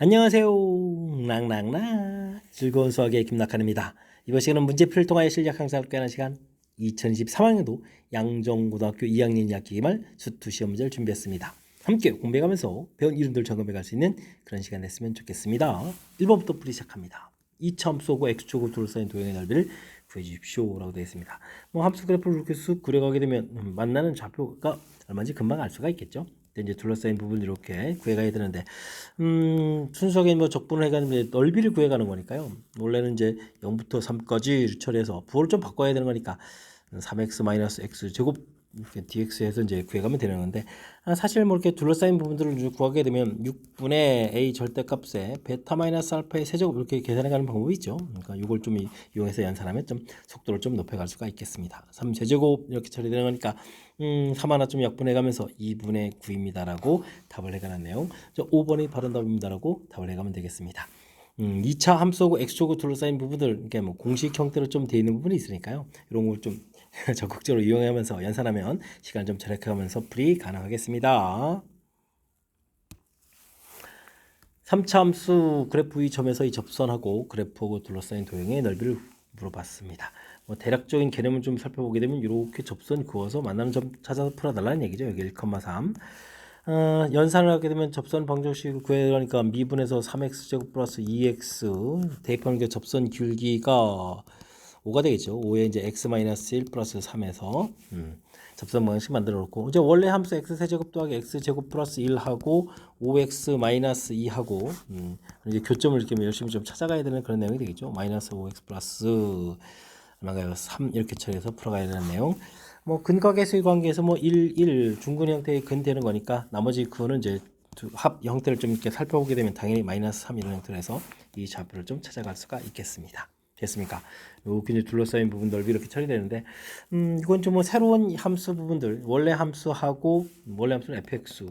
안녕하세요. 랑랑랑 즐거운 수학의 김낙한입니다. 이번 시간은 문제풀이를 통하여 실력 향상을 꾀하는 시간 2023학년도 양정고등학교 2학년 2학기 기말 수투 시험 문제를 준비했습니다. 함께 공부해가면서 배운 이름들 점검해 갈 수 있는 그런 시간 됐으면 좋겠습니다. 1번부터 풀이 시작합니다. 2차 함수하고 x축으로 둘러싸인 도형의 넓이를 구해 주십시오 라고 되어 있습니다. 함수 그래프를 이렇게 쑥 그려가게 되면 만나는 좌표가 얼마인지 금방 알 수가 있겠죠. 이제 둘러싸인 부분을 이렇게 구해가야 되는데 순서하게 적분을 해가는 넓이를 구해가는 거니까요. 원래는 이제 0부터 3까지 처리해서 부호를 좀 바꿔야 되는 거니까 3x-x 제곱 이렇게 dx에서 이제 구해가면 되는 건데 사실 이렇게 둘러싸인 부분들을 구하게 되면 6분의 a 절대값에 베타 마이너스 알파의 세제곱 이렇게 계산해가는 방법이 있죠. 그러니까 이걸 좀 이용해서 연산하면 좀 속도를 좀 높여갈 수가 있겠습니다. 3제곱 이렇게 처리되는 거니까 3 하나 좀 약분해가면서 2분의 9입니다라고 답을 해가는 저 5번이 바른 답입니다라고 답을 해가면 되겠습니다. 2차 함수하고 x축으로 둘러싸인 부분들 이게 공식 형태로 좀 되어 있는 부분이 있으니까요. 이런 걸 좀 적극적으로 이용하면서 연산하면 시간 좀 절약하면서 풀이 가능하겠습니다. 3차 함수 그래프 위 점에서 이 접선하고 그래프하고 둘러싸인 도형의 넓이를 물어봤습니다. 대략적인 개념을 좀 살펴보게 되면 이렇게 접선 그어서 만나는 점 찾아서 풀어달라는 얘기죠. 여기 1,3 연산을 하게 되면 접선 방정식을 구해라니까 미분에서 3x제곱 플러스 2x 대입하는 게 접선 길기가 5가 되겠죠. 5에 이제 x-1 플러스 3에서 접선 방식 만들어 놓고 이제 원래 함수 x 세제곱 더하기 x 제곱 플러스 1하고 5x 마이너스 2하고 이제 교점을 이렇게 열심히 좀 찾아가야 되는 그런 내용이 되겠죠. 마이너스 5x 플러스 얼마가요? 3 이렇게 처리해서 풀어가야 되는 내용. 근각계수의 관계에서 1 중근 형태의 근 되는 거니까 나머지 그거는 이제 합 형태를 좀 이렇게 살펴보게 되면 당연히 마이너스 3 이런 형태로 해서 이 좌표를 좀 찾아갈 수가 있겠습니다. 됐습니까? 이렇게 이제 둘러싸인 부분 넓이 이렇게 처리되는데 이건 좀 새로운 함수 부분들 원래 함수하고 원래 함수는 fx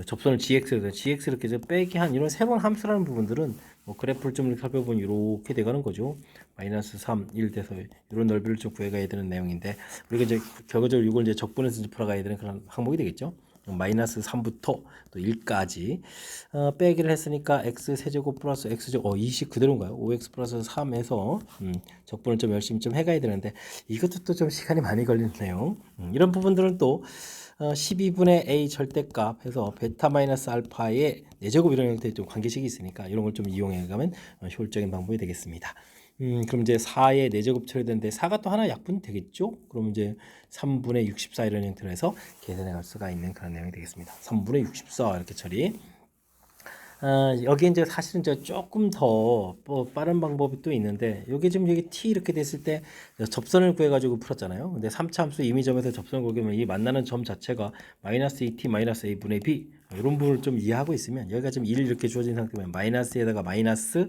접선을 gx에서 gx 이렇게 해서 빼기 한 이런 새로운 함수라는 부분들은 그래프를 좀 살펴보면 이렇게 돼가는 거죠. 마이너스 3, 1 돼서 이런 넓이를 좀 구해가야 되는 내용인데 우리가 이제 결과적으로 이걸 이제 적분해서 이제 풀어가야 되는 그런 항목이 되겠죠. 마이너스 3부터 또 1까지 빼기를 했으니까 x 세제곱 플러스 x 제곱 20 그대로인가요? 5x 플러스 3에서 적분을 좀 열심히 좀 해가야 되는데 이것도 또 좀 시간이 많이 걸리네요. 이런 부분들은 또 12분의 a 절대값 해서 베타 마이너스 알파의 4제곱 이런 형태의 좀 관계식이 있으니까 이런 걸 좀 이용해 가면 효율적인 방법이 되겠습니다. 그럼 이제 4의 4제곱 처리되는데 4가 또 하나 약분 되겠죠? 그럼 이제 3분의 64 이런 형태로 해서 계산해 갈 수가 있는 그런 내용이 되겠습니다. 3분의 64 이렇게 처리. 여기 이제 사실은 이제 조금 더 빠른 방법이 또 있는데 여기 지금 여기 t 이렇게 됐을 때 접선을 구해가지고 풀었잖아요. 근데 3차 함수 임의점에서 접선을 구하면 이 만나는 점 자체가 마이너스 2t 마이너스 a분의 b 이런 부분을 좀 이해하고 있으면 여기가 지금 1 이렇게 주어진 상태면 마이너스에다가 마이너스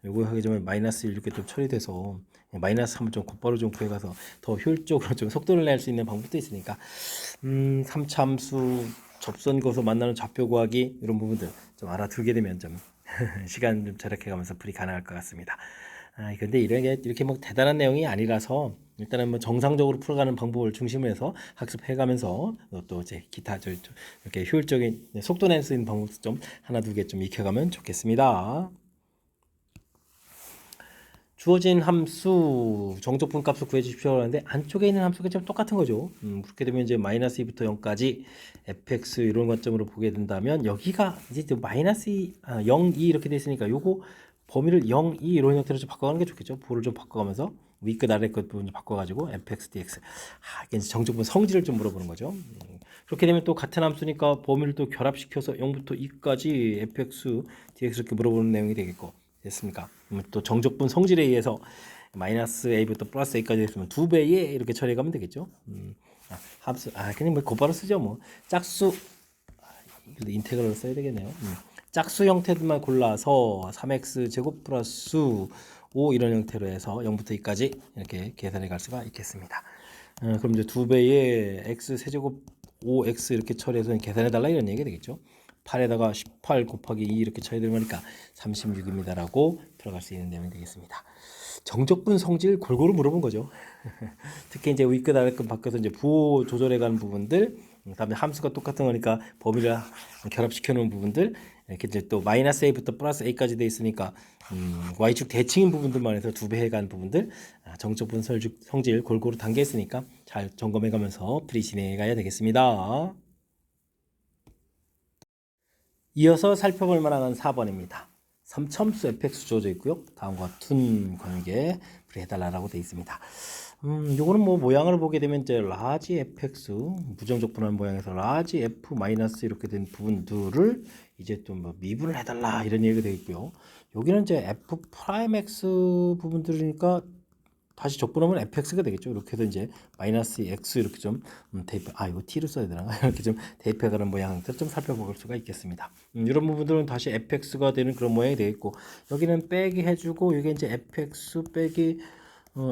요거 하게 되면 마이너스 1 이렇게 좀 처리돼서 마이너스 3을 좀 곧바로 좀 구해가서 더 효율적으로 좀 속도를 낼 수 있는 방법도 있으니까 3차 함수 접선 거서 만나는 좌표 구하기 이런 부분들 좀 알아두게 되면 좀 시간 좀 절약해가면서 풀이 가능할 것 같습니다. 근데 이런 게 이렇게 대단한 내용이 아니라서 일단은 정상적으로 풀어가는 방법을 중심으로 해서 학습해가면서 또 이제 기타 이렇게 효율적인 속도 낼 수 있는 방법 좀 하나 두 개 좀 익혀가면 좋겠습니다. 주어진 함수 정적분 값을 구해 주십시오 하는데 안쪽에 있는 함수가 좀 똑같은 거죠. 그렇게 되면 이제 마이너스 2부터 0까지 fx 이런 관점으로 보게 된다면 여기가 이제 마이너스 2, 0, 2 이렇게 돼 있으니까 요거 범위를 0, 2 이런 형태로 좀 바꿔가는 게 좋겠죠. 부호를 좀 바꿔가면서 위끝 아래 끝 부분 좀 바꿔가지고 fx, dx 이게 이제 정적분 성질을 좀 물어보는 거죠. 그렇게 되면 또 같은 함수니까 범위를 또 결합시켜서 0부터 2까지 fx, dx 이렇게 물어보는 내용이 되겠고 됐습니까? 또 정적분 성질에 의해서 마이너스 a부터 플러스 a까지 했으면 2배에 이렇게 처리해가면 되겠죠. 합수 그냥 곧바로 쓰죠. 짝수 인테그럴을 써야 되겠네요. 짝수 형태들만 골라서 3x 제곱 플러스 5 이런 형태로 해서 0부터 2까지 이렇게 계산해 갈 수가 있겠습니다. 그럼 이제 2배의 x 세제곱 5x 이렇게 처리해서 계산해 달라 이런 얘기가 되겠죠. 8에다가 18 곱하기 2 이렇게 처리되는 거니까 36입니다라고 들어갈 수 있는 내용이 되겠습니다. 정적분 성질 골고루 물어본 거죠. 특히 이제 위끝 아래끝 바꿔서 이제 부호 조절해 가는 부분들, 그다음에 함수가 똑같은 거니까 범위를 결합시켜 놓은 부분들 이렇게 이제 또 마이너스 a부터 플러스 a까지 돼 있으니까 y축 대칭인 부분들만 해서 2배 해간 부분들 정적분 성질 골고루 담겨 있으니까 잘 점검해 가면서 풀이 진행해 가야 되겠습니다. 이어서 살펴볼 만한 4번입니다. 삼첨수 fx 주어져 있고요. 다음과 둔 관계 풀이해달라고 되어 있습니다. 요거는 뭐 모양을 보게 되면 이제 라지 fx 부정적 분할 모양에서 라지 f 마이너스 이렇게 된 부분들을 이제 또 뭐 미분을 해달라 이런 얘기가 되어 있고요. 여기는 이제 f 프라임 x 부분들이니까 다시 적분하면 fx가 되겠죠. 이렇게 해서 이제 마이너스 x 이렇게 좀 대입, 이거 t를 써야 되나? 이렇게 좀 대입해가는 모양들 좀 살펴볼 수가 있겠습니다. 이런 부분들은 다시 fx가 되는 그런 모양이 되어 있고, 여기는 빼기 해주고, 이게 이제 fx 빼기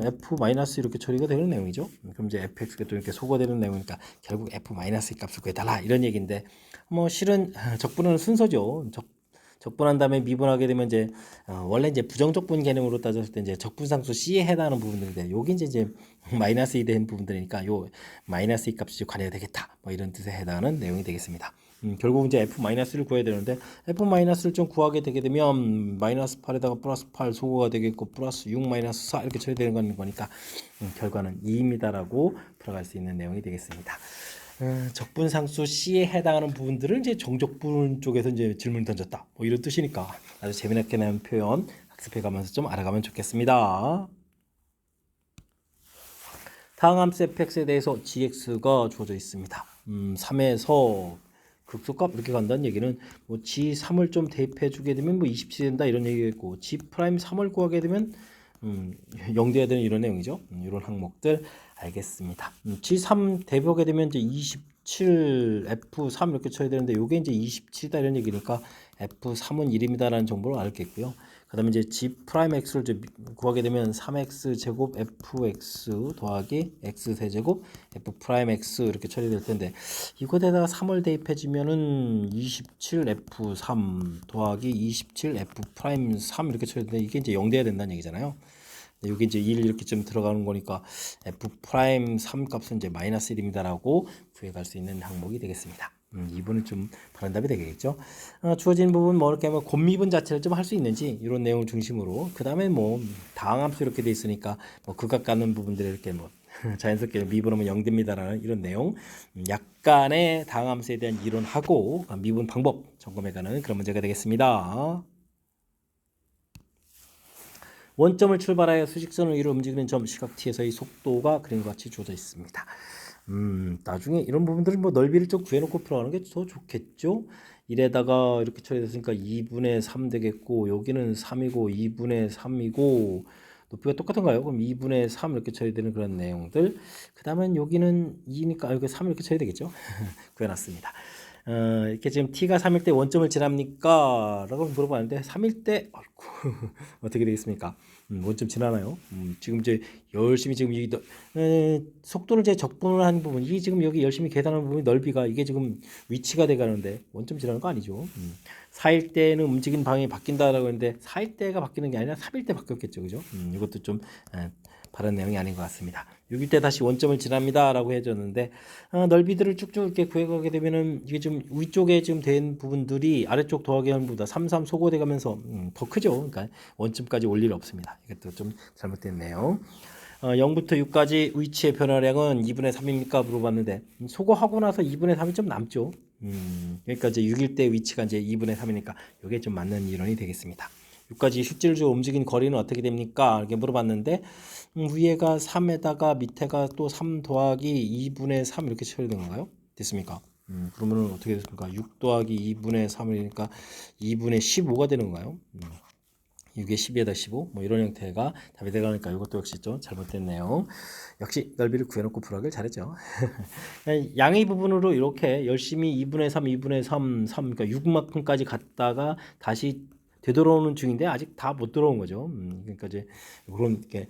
f 마이너스 이렇게 처리가 되는 내용이죠. 그럼 이제 fx가 또 이렇게 소거되는 내용이니까 결국 f 마이너스 값을 구해달라 이런 얘기인데, 뭐 실은 적분하는 순서죠. 적분한 다음에 미분하게 되면 이제 원래 이제 부정적분 개념으로 따졌을 때 이제 적분상수 C에 해당하는 부분들인데 여기 이제 마이너스 2 된 부분들이니까 요 마이너스 2 값이 관여가 되겠다 뭐 이런 뜻에 해당하는 내용이 되겠습니다. 결국 이제 f 마이너스를 구해야 되는데 f 마이너스를 좀 구하게 되게 되면 마이너스 8에다가 플러스 8 소거가 되겠고 플러스 6 마이너스 4 이렇게 처리되는 거니까 결과는 2입니다라고 풀어갈 수 있는 내용이 되겠습니다. 적분상수 C에 해당하는 부분들은 이제 정적분 쪽에서 이제 질문을 던졌다. 뭐 이런 뜻이니까 아주 재미나게 나온 표현 학습해 가면서 좀 알아가면 좋겠습니다. 다음 함수 fx에 대해서 gx가 주어져 있습니다. 3에서 극소값 이렇게 간다는 얘기는 뭐 g3을 좀 대입해 주게 되면 뭐 27 된다 이런 얘기겠고 g'3을 구하게 되면 0 돼야 되는 이런 내용이죠. 이런 항목들 알겠습니다. G3 대입하게 되면 이제 27 F3 이렇게 쳐야 되는데 요게 이제 27이다 이런 얘기니까 F3은 1입니다라는 정보를 알겠고요. 그다음에 이제 G'X를 이제 구하게 되면 3X 제곱 FX 더하기 X 세제곱 F'X 이렇게 처리될 텐데 이거에다가 3을 대입해 주면은 27 F3 더하기 27 F'X3 이렇게 처리되는데 이게 이제 0 돼야 된다는 얘기잖아요. 여기 이제 1 이렇게 좀 들어가는 거니까 F'3 값은 이제 마이너스 1입니다라고 구해갈 수 있는 항목이 되겠습니다. 2번은 좀 다른 답이 되겠죠. 주어진 부분 뭐 이렇게 하면 곱미분 자체를 좀 할 수 있는지 이런 내용을 중심으로 그 다음에 뭐 다항함수 이렇게 돼 있으니까 뭐 극각 갖는 부분들이 이렇게 뭐 자연스럽게 미분하면 0 됩니다라는 이런 내용 약간의 다항함수에 대한 이론하고 미분 방법 점검해가는 그런 문제가 되겠습니다. 원점을 출발하여 수직선을 이루어 움직이는 점 시각 t에서의 속도가 그림과 같이 주어져 있습니다. 나중에 이런 부분들은 뭐 넓이를 좀 구해놓고 풀어가는 게 더 좋겠죠. 1에다가 이렇게 처리됐으니까 2분의 3 되겠고 여기는 3이고 2분의 3이고 높이가 똑같은가요? 그럼 2분의 3 이렇게 처리되는 그런 내용들. 그 다음엔 여기는 2니까 여기 3 이렇게 처리되겠죠. 구해놨습니다. 이렇게 지금 t가 3일 때 원점을 지납니까? 라고 물어봤는데 3일 때 어떻게 되겠습니까? 원점 지나나요? 지금 이제 열심히 지금 이 속도를 이제 적분을 하는 부분, 이 지금 여기 열심히 계산하는 부분이 넓이가 이게 지금 위치가 돼 가는데 원점 지나는 거 아니죠? 4일 때는 움직이는 방향이 바뀐다라고 했는데 4일 때가 바뀌는 게 아니라 3일 때 바뀌었겠죠, 그죠? 이것도 좀 바른 내용이 아닌 것 같습니다. 6일 때 다시 원점을 지납니다라고 해줬는데 넓이들을 쭉쭉 이렇게 구해가게 되면은 이게 좀 위쪽에 지금 된 부분들이 아래쪽 더하기 하는 것보다 3 소거돼 가면서 더 크죠. 그러니까 원점까지 올 일 없습니다. 이것도 좀 잘못된 내용. 0부터 6까지 위치의 변화량은 2분의 3입니까? 물어봤는데 소거하고 나서 2분의 3이 좀 남죠. 그러니까 이제 6일 때 위치가 이제 2분의 3이니까 이게 좀 맞는 이론이 되겠습니다. 6까지 실질적으로 움직인 거리는 어떻게 됩니까? 이렇게 물어봤는데 위에가 3에다가 밑에가 또 3 더하기 2분의 3 이렇게 처리된 건가요? 됐습니까? 그러면은 어떻게 됐습니까? 6 더하기 2분의 3이니까 2분의 15가 되는 건가요? 6에 12에다 15 뭐 이런 형태가 답이 되가니까 이것도 역시 좀 잘못된 내용. 역시 넓이를 구해놓고 풀어가길 잘했죠. 양의 부분으로 이렇게 열심히 2분의 3, 2분의 3, 3 그러니까 6만큼까지 갔다가 다시 되돌아오는 중인데 아직 다 못 들어온 거죠. 그러니까 이제 그런 게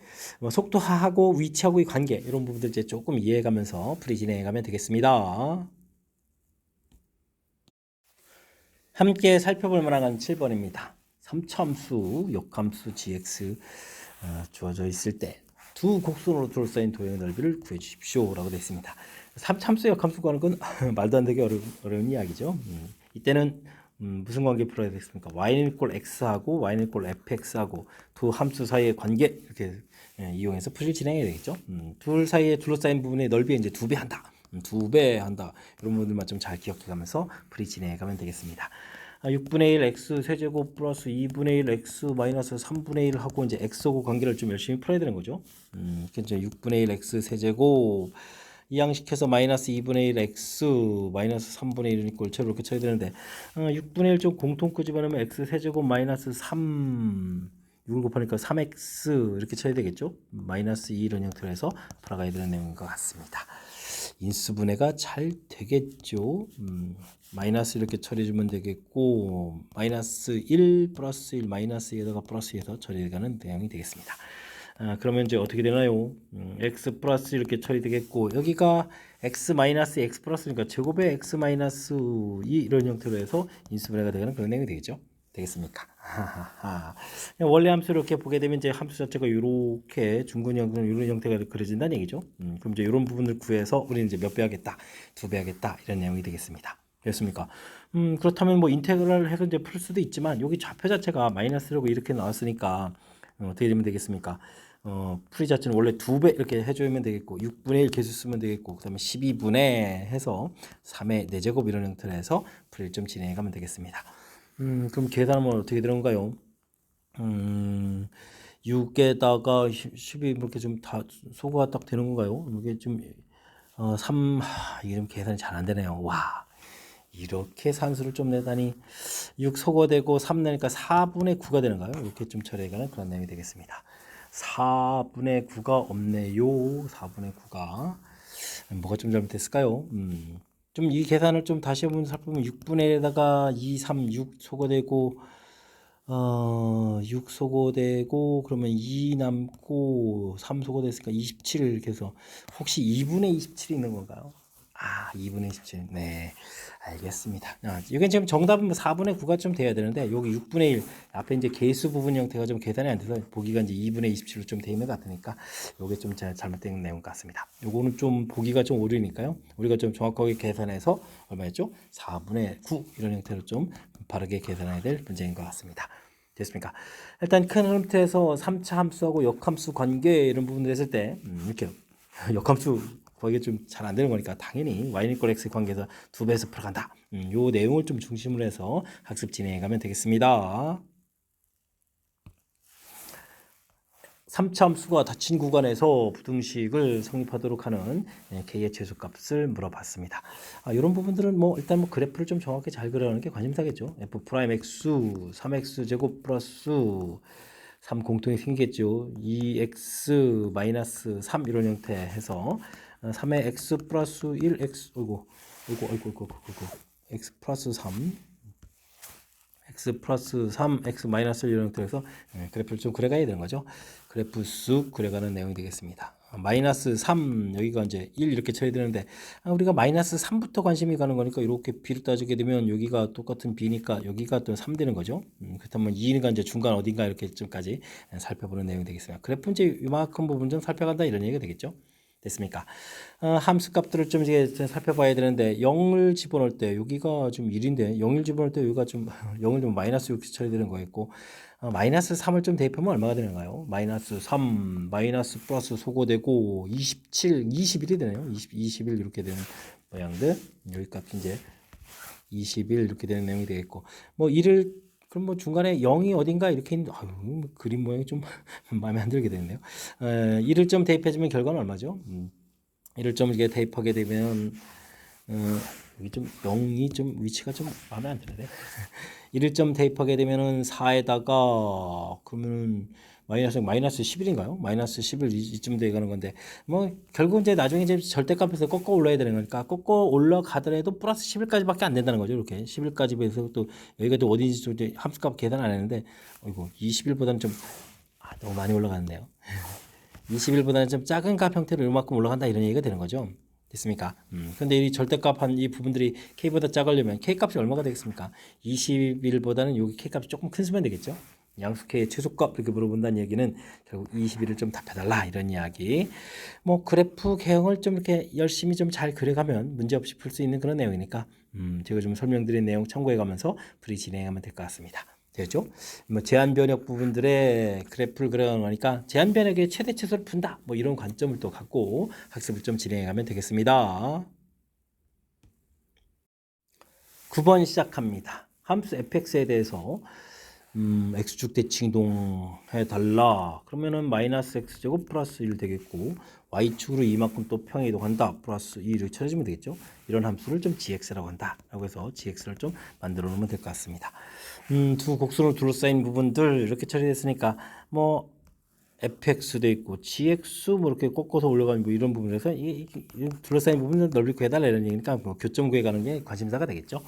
속도하고 위치하고의 관계 이런 부분들 이제 조금 이해해가면서 풀이 진행해가면 되겠습니다. 함께 살펴볼 만한 7번입니다. 3차함수, 역함수 gx 주어져 있을 때 두 곡선으로 둘러싸인 도형의 넓이를 구해 주십시오 라고 되어 있습니다. 3차함수, 역함수 구하는 건 말도 안 되게 어려운 이야기죠. 이때는 무슨 관계 풀어야 되겠습니까? y는 이꼴 x하고 y는 이꼴 fx하고 두 함수 사이의 관계 이렇게 이용해서 풀이를 진행해야 되겠죠. 둘 사이에 둘러싸인 부분의 넓이에 이제 2배 한다. 2배 한다. 이런 부분들만 좀 잘 기억해 가면서 풀이 진행해 가면 되겠습니다. 6분의 1 x 세제곱 플러스 2분의 1 x 마이너스 3분의 1 하고 이제 x하고 관계를 좀 열심히 풀어야 되는 거죠. 이제 6분의 1 x 세제곱 이항식해서 마이너스 2분의 1 x 마이너스 3분의 1은 이꼴 채로 이렇게 쳐야 되는데 6분의 1 좀 공통 집어넣으면 x 세제곱 마이너스 3 6을 곱하니까 3x 이렇게 쳐야 되겠죠. 마이너스 2 이런 형태로 해서 풀어가야 되는 내용인 것 같습니다. 인수분해가 잘 되겠죠. 마이너스 이렇게 처리해주면 되겠고 마이너스 1 플러스 1 마이너스 2에다가 플러스 2에서 처리해가는 내용이 되겠습니다. 그러면 이제 어떻게 되나요? x 플러스 이렇게 처리되겠고 여기가 x 마이너스 x 플러스니까 제곱의 x 마이너스 2 이런 형태로 해서 인수분해가 되는 그런 내용이 되겠죠. 되겠습니까? 원래 함수를 이렇게 보게 되면 이제 함수 자체가 이렇게 중근형 이런 형태가 그려진다는 얘기죠. 그럼 이제 이런 부분을 구해서 우리는 이제 몇 배 하겠다, 2배 하겠다 이런 내용이 되겠습니다. 됐습니까? 그렇다면 뭐 인테그랄을 해서 이제 풀 수도 있지만 여기 좌표 자체가 마이너스라고 이렇게 나왔으니까 어떻게 되면 되겠습니까? 풀이 자체는 원래 2배 이렇게 해주면 되겠고 6분의 1 계수 쓰면 되겠고 그 다음에 12분의 해서 3의 4제곱 이런 형태로 해서 풀이를 좀 진행해 가면 되겠습니다. 그럼 계산하면 어떻게 되는가요? 6에다가 10이 이렇게 좀 다 소거가 딱 되는 건가요? 이게 좀 3, 이게 좀 계산이 잘 안 되네요. 와, 이렇게 산수를 좀 내다니 6 소거되고 3 내니까 4분의 9가 되는가요? 이렇게 좀 처리해가는 그런 내용이 되겠습니다. 4분의 9가 없네요. 4분의 9가 뭐가 좀 잘못됐을까요? 좀 이 계산을 좀 다시 한번 살펴보면 6분의 1에다가 2, 3, 6 소거되고 6 소거되고 그러면 2 남고 3 소거됐으니까 27 이렇게 해서 혹시 2분의 27이 있는 건가요? 2분의 27. 네, 알겠습니다. 이게 지금 정답은 4분의 9가 좀 돼야 되는데 여기 6분의 1 앞에 이제 개수 부분 형태가 좀 계산이 안 돼서 보기가 이제 2분의 27로 좀 돼 있는 것 같으니까 이게 좀 잘못된 내용 같습니다. 요거는 좀 보기가 좀 오르니까요. 우리가 좀 정확하게 계산해서 얼마였죠? 4분의 9 이런 형태로 좀 바르게 계산해야 될 문제인 것 같습니다. 됐습니까? 일단 큰 흐름에서 3차 함수하고 역함수 관계 이런 부분을 했을 때 이렇게 역함수 거기에 좀 잘 안 되는 거니까 당연히 y 이퀄 x 관계에서 2배에서 풀어간다. 요 내용을 좀 중심으로 해서 학습 진행해 가면 되겠습니다. 3차 함수가 닫힌 구간에서 부등식을 성립하도록 하는 k의 최소값을 물어봤습니다. 이런 부분들은 일단 그래프를 좀 정확히 잘 그려가는 게 관심사겠죠. f 프라임 x 3x 제곱 플러스 3 공통이 생기겠죠. 2x 마이너스 3 이런 형태 해서 3의 x 플러스 1 x 어이구 x 플러스 3 x 플러스 3 x 마이너스 1 이런 형태로 해서 그래프를 좀 그려가야 되는 거죠. 그래프 쑥 그려가는 내용이 되겠습니다. 마이너스 3 여기가 이제 1 이렇게 쳐야 되는데 우리가 마이너스 3부터 관심이 가는 거니까 이렇게 b를 따지게 되면 여기가 똑같은 b니까 여기가 또 3 되는 거죠. 그렇다면 2가 이제 중간 어딘가 이렇게 좀까지 살펴보는 내용이 되겠습니다. 그래프 이제 이만큼 부분 좀 살펴간다 이런 얘기가 되겠죠. 됐습니까? 함수 값들을 좀 이제 살펴봐야 되는데 0을 집어넣을 때 여기가 좀 1인데 0을 집어넣을 때 여기가 좀 0을 좀 마이너스 6 처리되는 거겠고 마이너스 3을 좀 대입하면 얼마가 되는가요? 마이너스 3 마이너스 플러스 소거되고 27 21이 되네요. 21 이렇게 되는 모양들 여기 값 이제 21 이렇게 되는 내용이 되겠고 1을 그럼 중간에 0이 어딘가 이렇게 있는데 그림 모양이 좀 마음에 안 들게 되네요. 1을 좀 대입해주면 결과는 얼마죠? 1을 좀 이렇게 대입하게 되면 여기 좀 0이 좀 위치가 좀 마음에 안 드네. 1을 좀 대입하게 되면은 4에다가 그러면 마이너스 11인가요? 마이너스 11 이쯤 돼가는 건데 결국 이제 나중에 이제 절대값에서 꺾어 올라야 되는 거니까 꺾어 올라가더라도 플러스 11까지밖에 안 된다는 거죠. 이렇게 11까지 해서 또 여기가 또 어딘지 좀 이제 함수값 계산 안 했는데 이거 21보다는 좀 너무 많이 올라가는데요. 21보다는 좀 작은 값 형태로 이만큼 올라간다 이런 얘기가 되는 거죠. 됐습니까? 근데 이 절대값 한 이 부분들이 k보다 작으려면 k 값이 얼마가 되겠습니까? 21보다는 여기 k 값이 조금 큰 수면 되겠죠. 양수K의 최소값 이렇게 물어본다는 얘기는 결국 21을 좀 답해달라 이런 이야기. 뭐 그래프 개형을 좀 이렇게 열심히 좀 잘 그려가면 문제 없이 풀 수 있는 그런 내용이니까 제가 좀 설명드린 내용 참고해가면서 풀이 진행하면 될 것 같습니다. 되죠? 뭐 제한 변역 부분들의 그래프를 그려가는 거니까 제한 변역의 최대 최소를 푼다 뭐 이런 관점을 또 갖고 학습을 좀 진행해가면 되겠습니다. 9번 시작합니다. 함수 fx에 대해서 x축 대칭 이동해 달라. 그러면은 마이너스 x제곱 플러스 1 되겠고 y축으로 이만큼 또 평행 이동한다. 플러스 2를 쳐주면 되겠죠. 이런 함수를 좀 gx라고 한다. 라고 해서 gx를 좀 만들어 놓으면 될 것 같습니다. 두 곡선으로 둘러싸인 부분들 이렇게 처리됐으니까 뭐 fx도 있고 gx 뭐 이렇게 꺾어서 올라가는 뭐 이런 부분에서 이 둘러싸인 부분을 넓이 구해달라 이런 얘기니까 뭐 교점 구해가는 게 관심사가 되겠죠.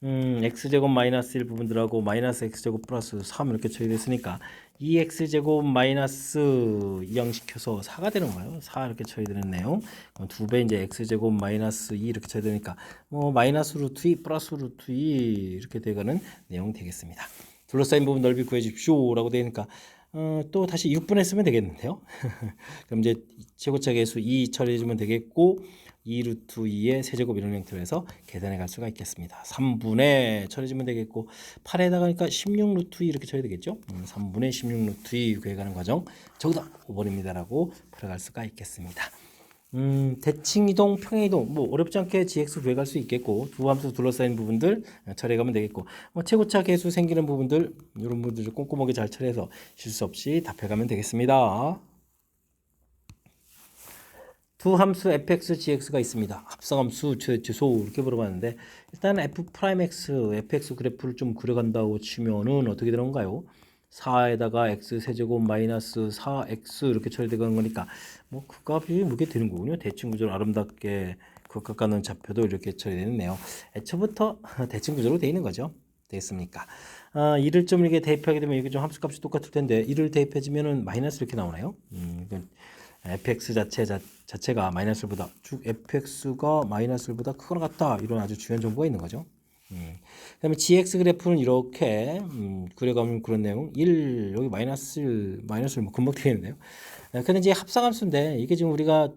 x제곱 마이너스 1 부분들하고 마이너스 x제곱 플러스 3 이렇게 처리됐으니까 2x제곱 마이너스 2형시켜서 4가 되는 거예요. 4 이렇게 처리되는 내용. 2배 이제 x제곱 마이너스 2 이렇게 처리되니까 뭐 마이너스 루트 2 플러스 루트 2 이렇게 되가는 내용 되겠습니다. 둘러싸인 부분 넓이 구해주십시오 라고 되니까 또 다시 6분의 쓰면 되겠는데요. 그럼 이제 최고차 계수 2 처리해주면 되겠고 2 루트 2의 세제곱 이런 형태로 해서 계산해 갈 수가 있겠습니다. 3분의 처리해주면 되겠고 8에다가니까 16 루트 2 이렇게 처리되겠죠. 3분의 16 루트 2 구해가는 과정 저기다 5번입니다 라고 풀어갈 수가 있겠습니다. 대칭이동, 평행이동 뭐 어렵지 않게 gx 구해갈 수 있겠고 두 함수 둘러싸인 부분들 처리해가면 되겠고 뭐 최고차 계수 생기는 부분들 이런 부분들 꼼꼼하게 잘 처리해서 실수 없이 답해가면 되겠습니다. 두 함수 fx, gx가 있습니다. 합성함수 최소 이렇게 물어봤는데 일단 f'x, fx 그래프를 좀 그려간다고 치면은 어떻게 되는 건가요? 4에다가 x 세제곱 마이너스 4x 이렇게 처리되는 거니까 뭐 그 값이 이렇게 되는 거군요. 대칭 구조를 아름답게 극각가는 좌표도 이렇게 처리되는데요. 애초부터 대칭 구조로 되어 있는 거죠. 되겠습니까? 이를 좀 이렇게 대입하게 되면 이게 좀 함수값이 똑같을 텐데 이를 대입해주면은 마이너스 이렇게 나오나요? fx 자체가 마이너스보다 쭉 fx가 마이너스보다 크거나 같다 이런 아주 중요한 정보가 있는 거죠. 그다음에 gx 그래프는 이렇게 그려가면 그런 내용 1 여기 마이너스 1 뭐 금방 되겠는데요. 근데 이제 합성함수인데 이게 지금 우리가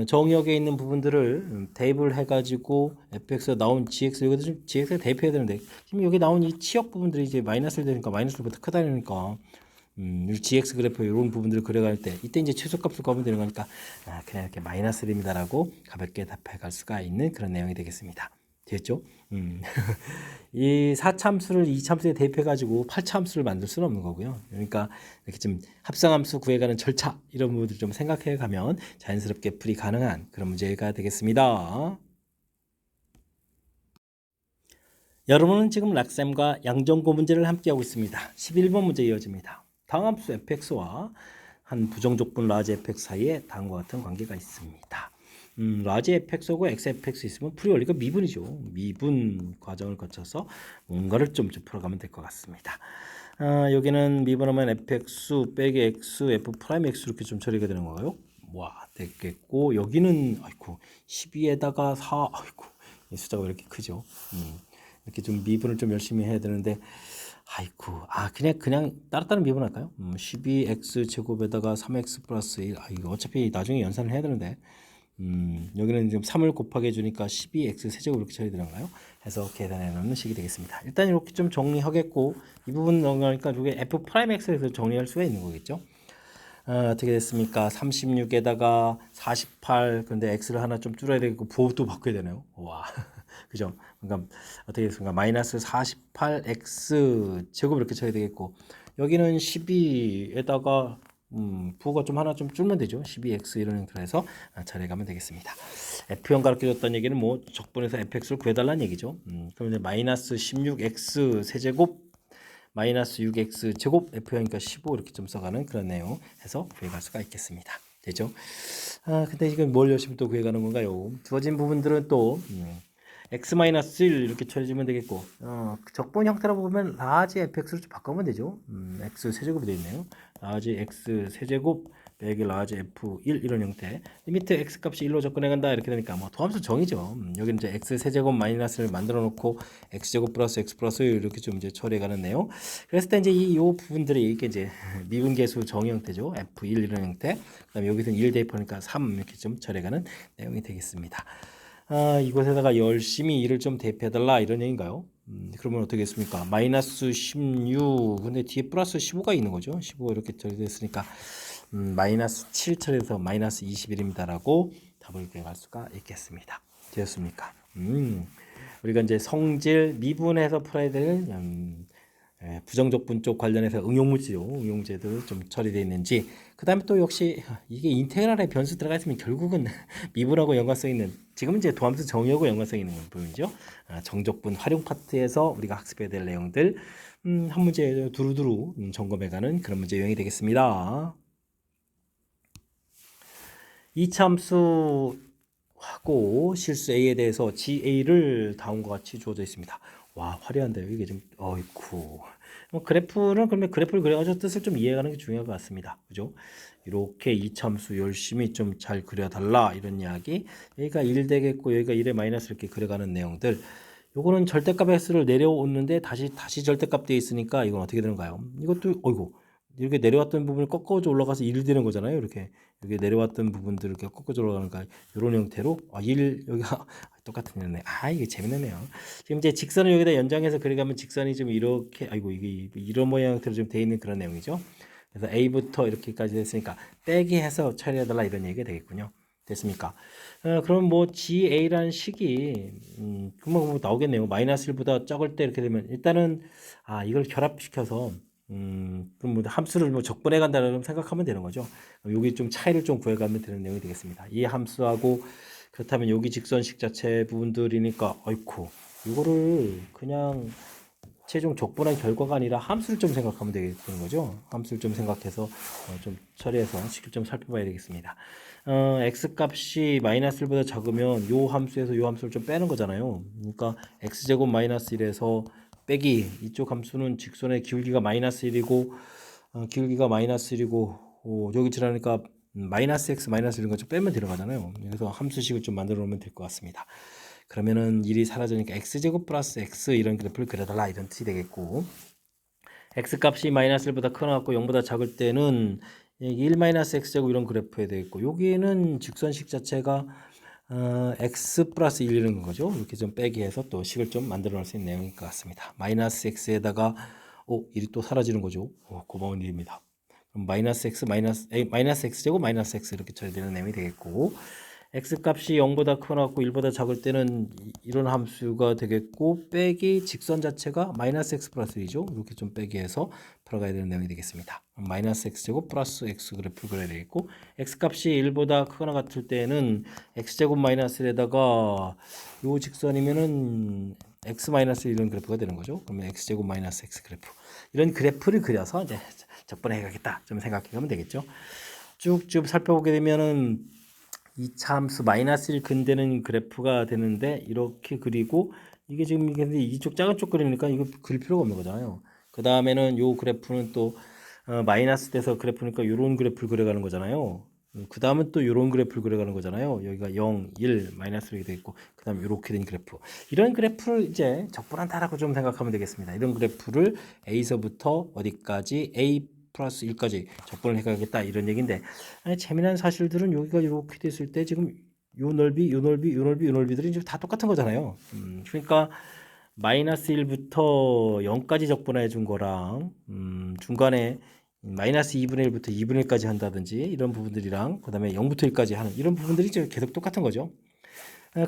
정의역에 있는 부분들을 대입을 해가지고 fx가 나온 gx 여기도 좀 gx를 대입해야 되는데 지금 여기 나온 이 치역 부분들이 이제 마이너스를 되니까 마이너스보다 크다니까 gx 그래프 이런 부분들을 그려갈 때 이때 이제 최소값을 구하면 되는 거니까 그냥 이렇게 마이너스 1입니다라고 가볍게 답해갈 수가 있는 그런 내용이 되겠습니다. 됐죠? 이 4차함수를 2차함수에 대입해가지고 8차함수를 만들 수는 없는 거고요. 그러니까 이렇게 좀 합성함수 구해가는 절차 이런 부분들 좀 생각해 가면 자연스럽게 풀이 가능한 그런 문제가 되겠습니다. 여러분은 지금 락쌤과 양정고 문제를 함께하고 있습니다. 11번 문제 이어집니다. 다함수 fx와 한 부정조건 라지 fx 사이에 다음과 같은 관계가 있습니다. 라지 fx하고 x fx 있으면 풀이 원리가 미분이죠. 미분 과정을 거쳐서 뭔가를 좀 풀어가면 될 것 같습니다. 여기는 미분하면 fx 빼기 x f 프라임 x 이렇게 좀 처리가 되는 건가요? 와 됐겠고 여기는 아이고 12에다가 4 아이고 이 숫자가 왜 이렇게 크죠? 이렇게 좀 미분을 좀 열심히 해야 되는데 아이고 그냥 따로따로 미분할까요? 12x 제곱에다가 3x 플러스 1 이거 어차피 나중에 연산을 해야 되는데 여기는 지금 3을 곱하게 해주니까 12x 세제곱 이렇게 처리되는가요? 해서 계산해 놓는 식이 되겠습니다. 일단 이렇게 좀 정리하겠고 이 부분 넣으니까 이게 f 프라임 x에서 정리할 수가 있는 거겠죠? 어떻게 됐습니까? 36에다가 48 근데 x를 하나 좀 줄여야 되고 부호도 바꿔야 되네요. 와 그죠? 그러니까 어떻게 됐습니까? 마이너스 48x 제곱 이렇게 쳐야 되겠고 여기는 12에다가 부호가 좀 하나 좀 줄면 되죠. 12x 이런 형태로 해서 처리가면 되겠습니다. F형 가르쳐줬다는 얘기는 뭐 적분에서 fx를 구해달라는 얘기죠. 그럼 이제 마이너스 16x 세제곱 마이너스 6x 제곱 F형이니까 15 이렇게 좀 써가는 그런 내용 해서 구해갈 수가 있겠습니다. 되죠? 근데 이건 뭘 열심히 또 구해가는 건가요? 주어진 부분들은 또 x-1 이렇게 처리해주면 되겠고 적분 형태로 보면 라지 fx로 좀 바꾸면 되죠. x 세제곱이 되어 있네요. 라지 x 세제곱 빼기 라지 F1 이런 형태. 리미트 x 값이 1로 접근해 간다 이렇게 되니까 뭐 도함수 정이죠. 여기는 이제 x 세제곱 마이너스를 만들어 놓고 x 제곱 플러스 x 플러스 이렇게 좀 이제 처리해 가는 내용. 그랬을 때 이제 요 부분들이 이게 이제 미분계수 정 형태죠. F1 이런 형태. 그다음에 여기서는 1 대입하니까 3 이렇게 좀 처리해 가는 내용이 되겠습니다. 이곳에다가 열심히 1을 좀 대입해 달라 이런 얘기인가요? 그러면 어떻게 했습니까? 마이너스 16 근데 뒤에 플러스 15가 있는 거죠. 15 이렇게 처리됐으니까 마이너스 7 처리해서 마이너스 21입니다라고 답을 구할 수가 있겠습니다. 되었습니까? 우리가 이제 성질 미분해서 풀어야 될 부정적분 쪽 관련해서 응용문제도 좀 처리되어 있는지, 그 다음에 또 역시 이게 인테그랄에 변수 들어가 있으면 결국은 미분하고 연관성 있는, 지금은 이제 도함수 정의하고 연관성 있는 부분이죠. 정적분 활용 파트에서 우리가 학습해야 될 내용들 한 문제 두루두루 점검해가는 그런 문제 유형이 되겠습니다. 이차함수 하고 실수 A에 대해서 GA를 다음과 같이 주어져 있습니다. 와, 화려한데요. 이게 좀 어이쿠. 그래프는 그러면 그래프를 그려가지고 뜻을 좀 이해하는 게 중요한 것 같습니다. 그죠? 이렇게 이차함수 열심히 좀 잘 그려달라 이런 이야기. 여기가 1 되겠고 여기가 1의 마이너스 이렇게 그려가는 내용들. 요거는 절대값 X를 내려오는데 다시 절대값 되어 있으니까 이건 어떻게 되는가요? 이것도 어이구. 이렇게 내려왔던 부분을 꺾어져 올라가서 1 되는 거잖아요. 이렇게 내려왔던 부분들을 이렇게 꺾어져 올라가니까 이런 형태로 1 여기가 똑같은 일이네. 이게 재밌네요. 지금 이제 직선을 여기다 연장해서 그려가면 직선이 좀 이렇게 이게 이런 모양 형태로 좀 돼 있는 그런 내용이죠. 그래서 A부터 이렇게까지 됐으니까 빼기 해서 처리해달라 이런 얘기가 되겠군요. 됐습니까? 그럼 뭐 GA라는 식이 금방 나오겠네요. 마이너스 1보다 적을 때 이렇게 되면 일단은 이걸 결합시켜서 그럼 뭐 함수를 뭐 적분해 간다는 생각하면 되는 거죠. 여기 좀 차이를 좀 구해가면 되는 내용이 되겠습니다. 이 함수하고 그렇다면 여기 직선식 자체 부분들이니까 어이쿠 이거를 그냥 최종 적분한 결과가 아니라 함수를 좀 생각하면 되는 거죠. 함수를 좀 생각해서 좀 처리해서 식을 좀 살펴봐야 되겠습니다. x 값이 마이너스 1보다 작으면 요 함수에서 요 함수를 좀 빼는 거잖아요. 그러니까 x제곱 마이너스 1에서 빼기 이쪽 함수는 직선의 기울기가 마이너스 1이고 기울기가 마이너스 1이고 여기 지나니까 마이너스 x 마이너스 이런 거 좀 빼면 들어가잖아요. 그래서 함수식을 좀 만들어 놓으면 될 것 같습니다. 그러면은 1이 사라지니까 x제곱 플러스 x 이런 그래프를 그려달라 이런 뜻이 되겠고, x 값이 마이너스 1보다 크거나 0보다 작을 때는 1 마이너스 x제곱 이런 그래프에 되겠고, 여기에는 직선식 자체가 x 플러스 1 이런 거죠. 이렇게 좀 빼기 해서 또 식을 좀 만들어 놓을 수 있는 내용일 것 같습니다. 마이너스 x에다가 1이 또 사라지는 거죠. 고마운 일입니다. 그럼 마이너스 x 마이너스 x제곱 마이너스 x 이렇게 처리되는 내용이 되겠고, x 값이 0보다 크거나 1보다 작을 때는 이런 함수가 되겠고, 빼기 직선 자체가 마이너스 x 플러스 1이죠. 이렇게 좀 빼기 해서 풀어가야 되는 내용이 되겠습니다. 마이너스 x제곱 플러스 x 그래프를 그려야 되겠고, x 값이 1보다 크거나 같을 때는 x제곱 마이너스 1에다가 요 직선이면은 x 마이너스 이런 그래프가 되는 거죠. 그러면 x제곱 마이너스 x 그래프. 이런 그래프를 그려서 이제 적분해 가겠다 좀 생각해 가면 되겠죠. 쭉쭉 살펴보게 되면은 2차 함수 마이너스 1 근되는 그래프가 되는데 이렇게 그리고 이게 지금 이쪽 작은 쪽 그리니까 이거 그릴 필요가 없는 거잖아요. 그 다음에는 요 그래프는 또 마이너스 돼서 그래프니까 요런 그래프를 그려가는 거잖아요. 그 다음은 또 요런 그래프를 그려가는 거잖아요. 여기가 0, 1, 마이너스 이렇게 돼 있고 그 다음에 이렇게 된 그래프. 이런 그래프를 이제 적분한다라고 좀 생각하면 되겠습니다. 이런 그래프를 A서부터 어디까지 A 플러스 1까지 적분을 해가겠다 이런 얘기인데, 재미난 사실들은 여기가 이렇게 됐을 때 지금 요 넓이, 요 넓이, 요 넓이, 요 넓이들이 이제 다 똑같은 거잖아요. 그러니까 마이너스 1부터 0까지 적분해 준 거랑 중간에 마이너스 2분의 1부터 2분의 1까지 한다든지 이런 부분들이랑 그 다음에 0부터 1까지 하는 이런 부분들이 이제 계속 똑같은 거죠.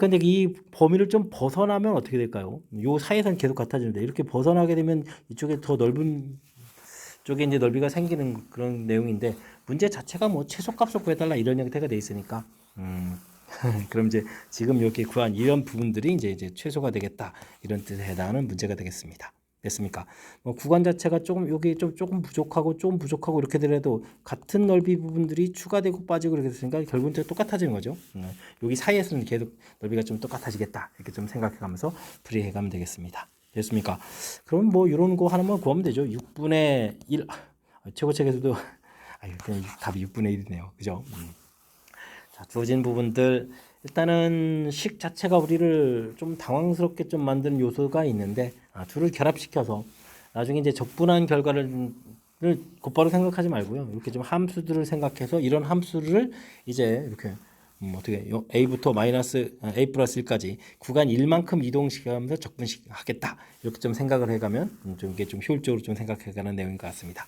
근데 이 범위를 좀 벗어나면 어떻게 될까요? 요 사이에서는 계속 같아지는데 이렇게 벗어나게 되면 이쪽에 더 넓은 쪽에 이제 넓이가 생기는 그런 내용인데, 문제 자체가 뭐 최소값을 구해달라 이런 형태가 돼 있으니까 그럼 이제 지금 이렇게 구한 이런 부분들이 이제 최소가 되겠다 이런 뜻에 해당하는 문제가 되겠습니다. 됐습니까? 뭐 구간 자체가 조금 여기 조금 부족하고 이렇게 되더라도 같은 넓이 부분들이 추가되고 빠지고 이렇게 됐으니까 결국은 똑같아지는 거죠. 여기 사이에서는 계속 넓이가 좀 똑같아지겠다 이렇게 좀 생각해가면서 풀이해가면 되겠습니다. 됐습니까? 그럼 뭐 이런 거 하나만 구하면 되죠. 6분의 1 최고책에서도 그냥 답이 6분의 1이네요. 그죠? 자, 주어진 부분들 일단은 식 자체가 우리를 좀 당황스럽게 좀 만드는 요소가 있는데 둘을 결합시켜서 나중에 이제 적분한 결과를 곧바로 생각하지 말고요. 이렇게 좀 함수들을 생각해서 이런 함수를 이제 이렇게 어떻게 a부터 마이너스 a 플러스 1까지 구간 1만큼 이동시키면서 적분하겠다 이렇게 좀 생각을 해가면 좀 이게 좀 효율적으로 좀 생각해가는 내용인 것 같습니다.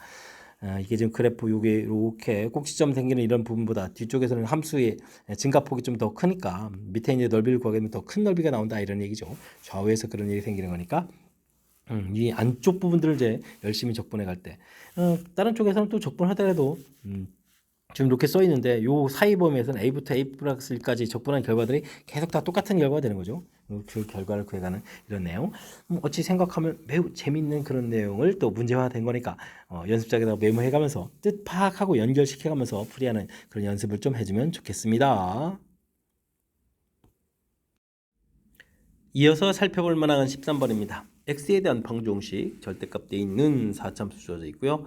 이게 지금 그래프 요게 이렇게 꼭지점 생기는 이런 부분보다 뒤쪽에서는 함수의 증가폭이 좀 더 크니까 밑에 이제 넓이를 구하게 되면 더 큰 넓이가 나온다 이런 얘기죠. 좌우에서 그런 일이 생기는 거니까 이 안쪽 부분들을 이제 열심히 적분해 갈 때 다른 쪽에서는 또 적분하더라도 지금 이렇게 써 있는데 요 사이 범위에서는 a부터 a 플러스 1까지 적분한 결과들이 계속 다 똑같은 결과가 되는 거죠. 그 결과를 구해가는 이런 내용. 어찌 생각하면 매우 재밌는 그런 내용을 또 문제화된 거니까 연습장에다가 메모해가면서 뜻 파악하고 연결시켜가면서 풀이하는 그런 연습을 좀 해주면 좋겠습니다. 이어서 살펴볼 만한 13번입니다. x에 대한 방정식 절대값 돼 있는 4참수 주어져 있고요.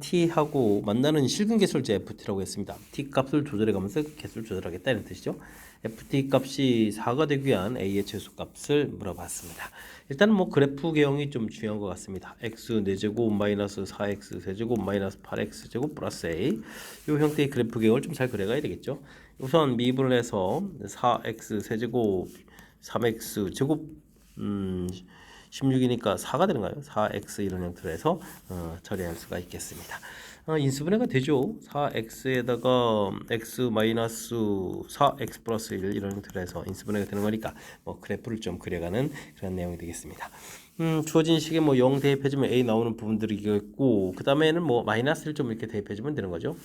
t하고 만나는 실근 개수를 ft라고 했습니다. t 값을 조절해가면서 개수를 조절하겠다 이런 뜻이죠. ft 값이 4가 되기 위한 a의 최소값을 물어봤습니다. 일단은 뭐 그래프 개형이 좀 중요한 것 같습니다. x 4제곱 마이너스 4x 세제곱 마이너스 8x 제곱 플러스 a 이 형태의 그래프 개형을 좀 잘 그려가야 되겠죠. 우선 미분을 해서 4x 세제곱 3x 제곱 16이니까 4가 되는가요? 4x 이런 형태로 해서 처리할 수가 있겠습니다. 인수분해가 되죠. 4x에다가 x 마이너스 4x 플러스 1 이런 형태로 해서 인수분해가 되는 거니까 뭐 그래프를 좀 그려가는 그런 내용이 되겠습니다. 주어진 식에 뭐 0 대입해주면 a 나오는 부분들이 있고 그 다음에는 뭐 마이너스를 좀 이렇게 대입해주면 되는 거죠.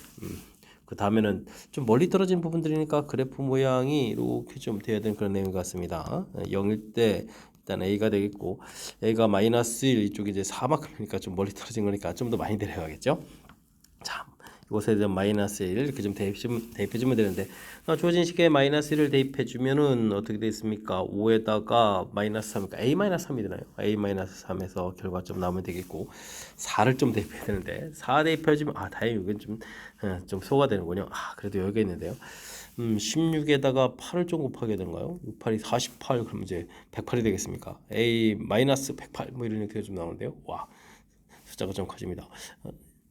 그 다음에는 좀 멀리 떨어진 부분들이니까 그래프 모양이 이렇게 좀 돼야 되는 그런 내용 같습니다. 0일 때 일단 a가 되겠고 a가 마이너스 1 이쪽이 이제 4만큼이니까 좀 멀리 떨어진 거니까 좀 더 많이 내려가겠죠. 자, 이곳에 대한 마이너스 1 이렇게 좀 대입해주면 되는데 주어진 식에 마이너스 1을 대입해주면은 어떻게 되겠습니까? 5에다가 마이너스 3이니까 a 마이너스 3이 되나요? a 마이너스 3에서 결과점 나오면 되겠고 4를 좀 대입해야 되는데 4 대입해주면 다행히 이건 좀 소가 되는군요. 그래도 여기가 있는데요. 16에다가 8을 좀 곱하게 되는가요? 6, 8이 48 그러면 이제 108이 되겠습니까? a 마이너스 108 뭐 이런 형태가 좀 나오는데요. 와, 숫자가 좀 커집니다.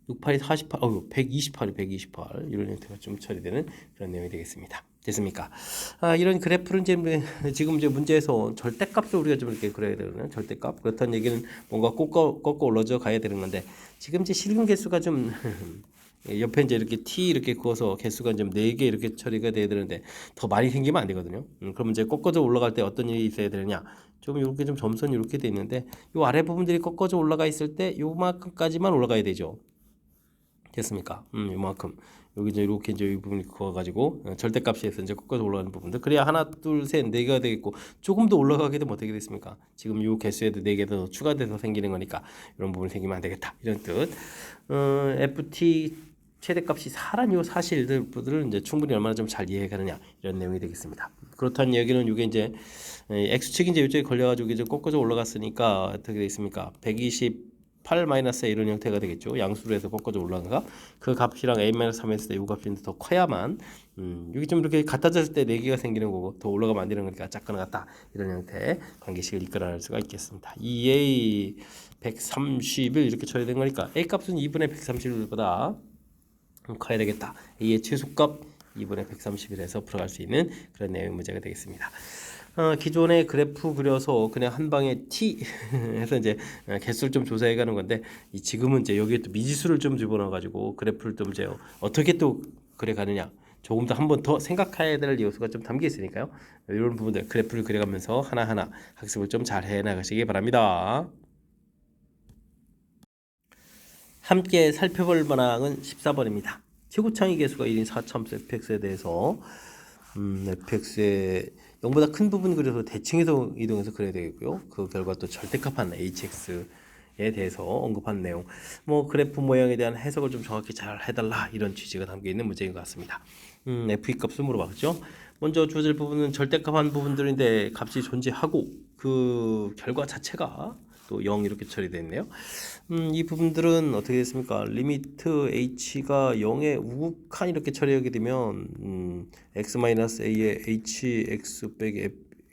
68이 48, 128이 128 이런 형태가 좀 처리되는 그런 내용이 되겠습니다. 됐습니까? 이런 그래프를 지금 이제 문제에서 절대값을 우리가 좀 이렇게 그려야 되거든요. 절대값. 그렇다는 얘기는 뭔가 꺾어 올라져 가야 되는 건데 지금 이제 실근 개수가 좀 옆에 이제 이렇게 t 이렇게 그어서 개수가 좀 4개 이렇게 처리가 돼야 되는데 더 많이 생기면 안 되거든요. 그러면 이제 꺾어져 올라갈 때 어떤 일이 있어야 되느냐? 좀 이렇게 좀 점선이 이렇게 돼 있는데 이 아래 부분들이 꺾어져 올라가 있을 때 요만큼까지만 올라가야 되죠. 됐습니까? 이만큼 여기 이제 이렇게 이제 이 부분이 그어가지고 절대값에서 이제 꺾어서 올라가는 부분들 그래야 하나 둘 셋 네 개가 되겠고 조금 더 올라가게 되면 어떻게 됐습니까? 지금 이 개수에도 네 개 더 추가돼서 생기는 거니까 이런 부분이 생기면 안 되겠다 이런 뜻. ft 최대값이 4란 요 사실들을 이제 충분히 얼마나 좀 잘 이해가느냐 이런 내용이 되겠습니다. 그렇다는 얘기는 이게 이제 x축이 이제 이쪽에 걸려가지고 이제 꺾어져 올라갔으니까 어떻게 되겠습니까? 128 마이너스 이런 형태가 되겠죠. 양수로 해서 꺾어져 올라간가 그 값이랑 a 마이너스 3 했을 때 이 값이 더 커야만 여기 좀 이렇게 갖다졌을 때 4개가 생기는 거고 더 올라가면 안 되는 거니까 작거나 같다 이런 형태의 관계식을 이끌어낼 수가 있겠습니다. 2a 131 이렇게 처리된 거니까 a 값은 2분의 131보다 커야 되겠다. a의 최소값 2분의 131에서 풀어갈 수 있는 그런 내용 문제가 되겠습니다. 기존의 그래프 그려서 그냥 한 방에 t 해서 이제 개수를 좀 조사해 가는 건데 지금은 이제 여기에 또 미지수를 좀 집어넣어 가지고 그래프를 좀 이제 어떻게 또 그려 가느냐 조금 더 한 번 더 생각해야 될 요소가 좀 담겨 있으니까요. 이런 부분들 그래프를 그려가면서 하나하나 학습을 좀 잘 해 나가시기 바랍니다. 함께 살펴볼 만한 14번입니다. 최고창의 개수가 1인 4참수 fx에 대해서 fx의 0보다 큰 부분 그려서 대칭해서 이동해서 그려야 되겠고요. 그 결과 또 절대값한 hx에 대해서 언급한 내용 뭐 그래프 모양에 대한 해석을 좀 정확히 잘 해달라 이런 취지가 담겨있는 문제인 것 같습니다. f 값을 물어봤죠. 먼저 주어질 부분은 절대값한 부분들인데 값이 존재하고 그 결과 자체가 또 0 이렇게 처리되어 있네요. 이 부분들은 어떻게 됐습니까? 리미트 h가 0에 우극한 이렇게 처리하게 되면 x-a의 hx 빼기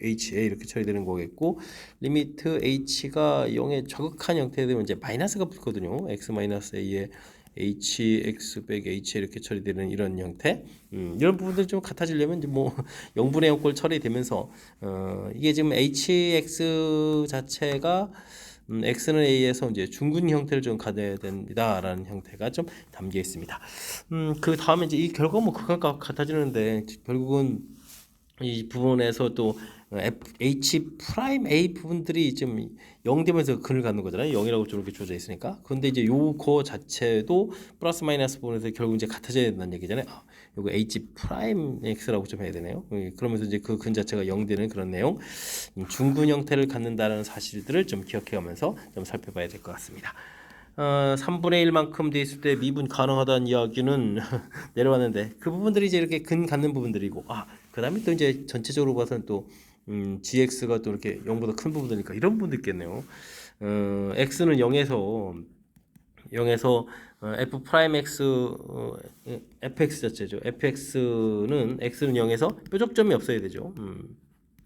ha 이렇게 처리되는 거겠고, 리미트 h가 0에 저극한 형태가 되면 이제 마이너스가 붙거든요. x-a의 hx 빼기 h 이렇게 처리되는 이런 형태. 이런 부분들이 좀 같아지려면 이제 뭐 0분의 0꼴 처리되면서 이게 지금 hx 자체가 x는 a에서 이제 중근 형태를 좀 가져야 된다라는 형태가 좀 담겨 있습니다. 그 다음에 이제 이 결과가 뭐 그것과 같아지는데 결국은 이 부분에서 또 H 프라임 A 부분들이 좀 0 되면서 근을 갖는 거잖아요. 0이라고 저렇게 주어져 있으니까. 근데 이제 요거 자체도 플러스 마이너스 부분에서 결국 이제 같아져야 된다는 얘기잖아요. 요거 H 프라임 X라고 좀 해야 되네요. 그러면서 이제 그 근 자체가 0 되는 그런 내용. 중근 형태를 갖는다는 사실들을 좀 기억해가면서 좀 살펴봐야 될 것 같습니다. 3분의 1만큼 돼 있을 때 미분 가능하다는 이야기는 내려왔는데 그 부분들이 이제 이렇게 근 갖는 부분들이고 그 다음에 또 이제 전체적으로 봐서는 또 gx가 또 이렇게 0보다 큰 부분이니까 이런 부분도 있겠네요. x는 0에서 f 프라임 x fx 자체죠. fx는 x는 0에서 뾰족점이 없어야 되죠.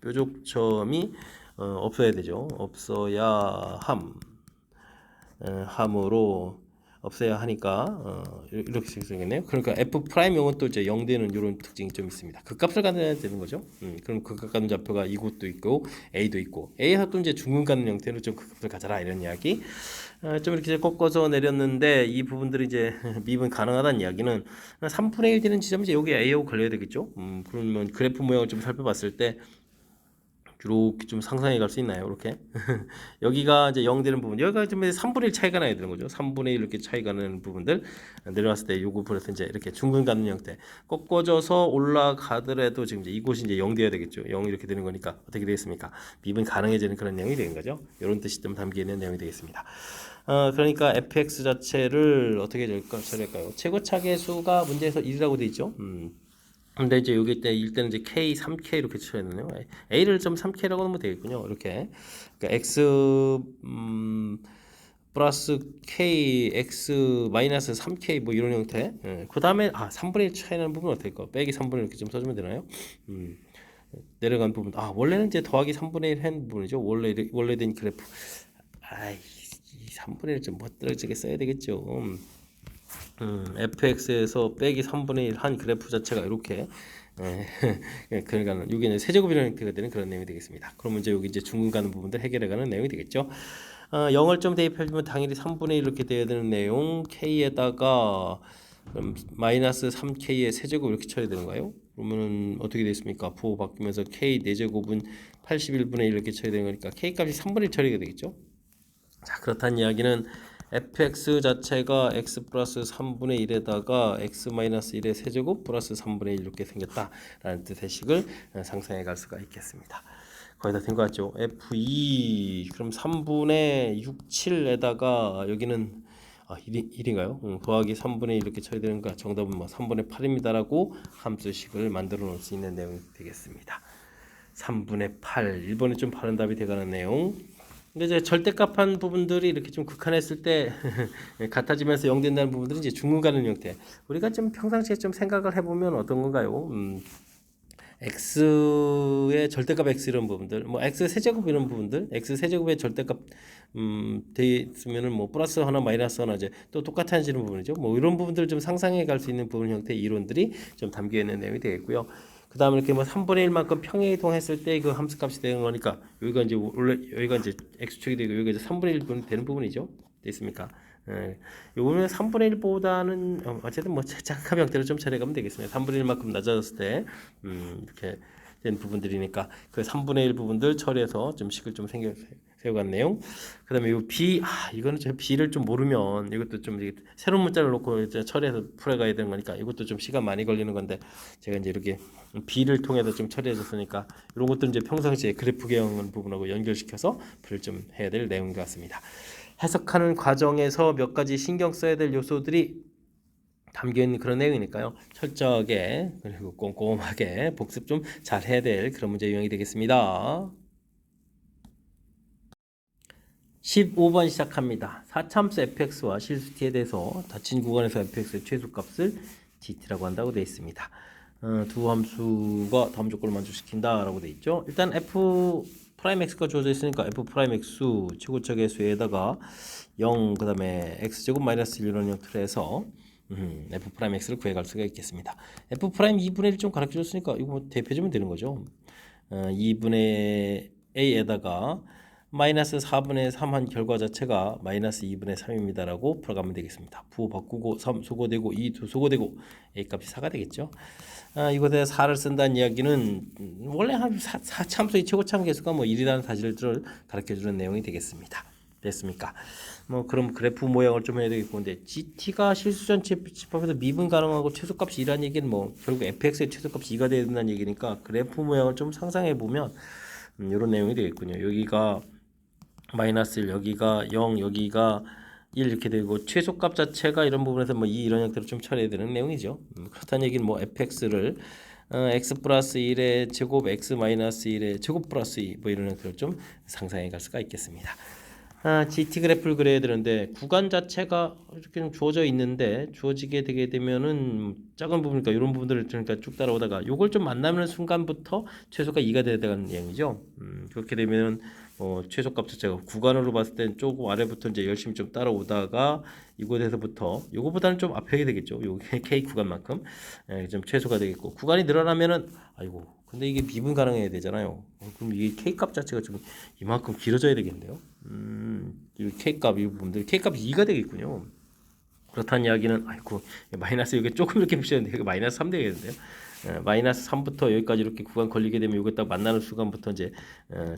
뾰족점이 없어야 되죠. 없어야 함으로 없어야 하니까 이렇게 생겼네요. 그러니까 f 프라임용은 또 이제 0되는 이런 특징이 좀 있습니다. 극값을 갖는 되는 거죠. 그럼 극값 갖는 좌표가 이곳도 있고 a도 있고 a에서 또 이제 중근 갖는 형태로 좀 극값을 가져라 이런 이야기. 좀 이렇게 꺾어서 내렸는데 이 부분들이 이제 미분 가능하다는 이야기는 3분의 1 되는 지점이 이제 여기 a하고 걸려야 되겠죠. 그러면 그래프 모양을 좀 살펴봤을 때 이렇게 좀 상상해 갈 수 있나요? 이렇게 여기가 이제 0 되는 부분, 여기가 좀 3분의 1 차이가 나야 되는 거죠. 3분의 1 이렇게 차이가 나는 부분들 내려왔을 때 요거 그래서 이제 이렇게 중근 갖는 형태 꺾어져서 올라가더라도 지금 이제 이곳이 이제 0 돼야 되겠죠. 0 이렇게 되는 거니까 어떻게 되겠습니까? 미분 가능해지는 그런 내용이 되는 거죠. 이런 뜻이 좀 담겨 있는 내용이 되겠습니다. 그러니까 fx 자체를 어떻게 처리할까요? 최고차계수가 문제에서 1이라고 돼 있죠. 근데 이제 여기 때는 이제 k 3k 이렇게 쳐야되네요. a를 좀 3k라고 하면 되겠군요. 이렇게 그러니까 x 플러스 k x 마이너스 3k 뭐 이런 형태. 그 다음에 3분의 1 차이나는 부분 어떨 까? 빼기 3분의 1 이렇게 좀 써주면 되나요? 내려간 부분. 원래는 이제 더하기 3분의 1 한 부분이죠. 원래 된 그래프. 이 3분의 1 좀 멋들어지게 써야 되겠죠. fx에서 빼기 3분의 1 한 그래프 자체가 이렇게 그러니까 이게 이제 세제곱이라는 형태가 되는 그런 내용이 되겠습니다. 그러면 이제 여기 이제 중근 가는 부분들 해결해가는 내용이 되겠죠. 0을 좀 대입해주면 당연히 3분의 1 이렇게 돼야 되는 내용 k에다가 마이너스 3k의 세제곱 이렇게 쳐야 되는가요? 그러면은 어떻게 되겠습니까? 부호 바뀌면서 k 4제곱은 81분의 1 이렇게 쳐야 되는 거니까 k 값이 3분의 1 처리가 되겠죠. 자, 그렇다는 이야기는 fx 자체가 x 플러스 3분의 1에다가 x 마이너스 1의 세제곱 플러스 3분의 1 이렇게 생겼다라는 뜻의 식을 상상해 갈 수가 있겠습니다. 거의 다 된 것 같죠? f2 그럼 3분의 6, 7에다가 여기는 1인가요? 더하기 3분의 1 이렇게 쳐야 되는가? 정답은 뭐 3분의 8입니다라고 함수식을 만들어 놓을 수 있는 내용이 되겠습니다. 3분의 8 1번에 좀 바른 답이 되가는 내용. 근데 이제 절대값한 부분들이 이렇게 좀 극한했을 때 같아지면서 0 된다는 부분들은 이제 중근 가는 형태. 우리가 좀 평상시에 좀 생각을 해보면 어떤 건가요? x의 절대값 x 이런 부분들, 뭐 x 세제곱 이런 부분들, x 세제곱의 절대값 돼 있으면은 뭐 플러스 하나 마이너스 하나 이제 또 똑같아지는 부분이죠. 뭐 이런 부분들을 좀 상상해 갈 수 있는 부분 형태의 이론들이 좀 담겨 있는 내용이 되겠고요. 그 다음에 이렇게 뭐 3분의 1만큼 평행이동했을 때 그 함수값이 되는 거니까 여기가 이제 원래 여기가 이제 x축이 되고 여기가 이제 3분의 1 되는 부분이죠. 됐습니까? 요거는 3분의 1보다는 어쨌든 뭐 작은 형태로 좀 처리하면 되겠습니다. 3분의 1만큼 낮아졌을 때 이렇게 된 부분들이니까 그 3분의 1 부분들 처리해서 좀 식을 좀 세워간 내용. 그다음에 요 b 이거는 제가 b를 좀 모르면 이것도 좀 새로운 문자를 놓고 이제 처리해서 풀어가야 되는 거니까 이것도 좀 시간 많이 걸리는 건데 제가 이제 이렇게 b를 통해서 좀 처리해줬으니까 이런 것들 이제 평상시에 그래프 개형 부분하고 연결시켜서 풀 좀 해야 될 내용 같습니다. 해석하는 과정에서 몇 가지 신경 써야 될 요소들이 담겨있는 그런 내용이니까요. 철저하게 그리고 꼼꼼하게 복습 좀 잘 해야 될 그런 문제 유형이 되겠습니다. 15번 시작합니다. 4차함수 fx와 실수 t에 대해서 닫힌 구간에서 fx의 최소값을 gt라고 한다고 되어 있습니다. 두 함수가 다음 조건을 만족시킨다 라고 되어 있죠. 일단 f 프라임 x가 주어져 있으니까 f 프라임 x 최고적의 수에다가 0 그 다음에 x제곱 마이너스 1 이런 형태로 해서 f 프라임 x를 구해갈 수가 있겠습니다. f 프라임 2분의 1 좀 가르쳐줬으니까 이거 뭐 대표해주면 되는 거죠. 2분의 a에다가 마이너스 4분의 3 한 결과 자체가 마이너스 2분의 3입니다 라고 풀어가면 되겠습니다. 부 바꾸고 3 소거되고 2 2 소거되고 a 값이 4가 되겠죠. 이것에 4를 쓴다는 이야기는 원래 한 4참수의 최고참 계수가 뭐 1이라는 사실을 가르쳐주는 내용이 되겠습니다. 됐습니까? 뭐 그럼 그래프 모양을 좀 해야 되겠고, 근데 GT가 실수 전체 집합에서 미분 가능하고 최소값이 2라는 얘기는 뭐 결국 fx의 최소값이 2가 돼야 된다는 얘기니까 그래프 모양을 좀 상상해 보면 이런 내용이 되겠군요. 여기가 마이너스 1, 여기가 0, 여기가 1 이렇게 되고 최소값 자체가 이런 부분에서 뭐 2 이런 형태로 좀 처리해야 되는 내용이죠. 그렇다는 얘기는 뭐 fx를 x 플러스 1의 제곱 x 마이너스 1의 제곱 플러스 2 뭐 이런 형태로 좀 상상해 갈 수가 있겠습니다. GT 그래프를 그려야 되는데 구간 자체가 이렇게 좀 주어져 있는데 주어지게 되게 되면은 작은 부분이니까 이런 부분들을 그러니까 쭉 따라오다가 요걸 좀 만나는 순간부터 최소가 2가 되는 내용이죠. 그렇게 되면 최소값 자체가 구간으로 봤을 땐 조금 아래부터 이제 열심히 좀 따라오다가 이곳에서부터 요거보다는 좀 앞에 되겠죠. 요 K 구간만큼 좀 최소가 되겠고 구간이 늘어나면은 아이고 근데 이게 미분 가능해야 되잖아요. 그럼 이게 K 값 자체가 좀 이만큼 길어져야 되겠는데요. 이 K 값 이 부분들 K 값이 2가 되겠군요. 그렇다는 이야기는 아이고 마이너스 이게 조금 이렇게 붙였는데 이거 마이너스 3 되겠는데요. 마이너스 3부터 여기까지 이렇게 구간 걸리게 되면 이거 딱 만나는 순간부터 이제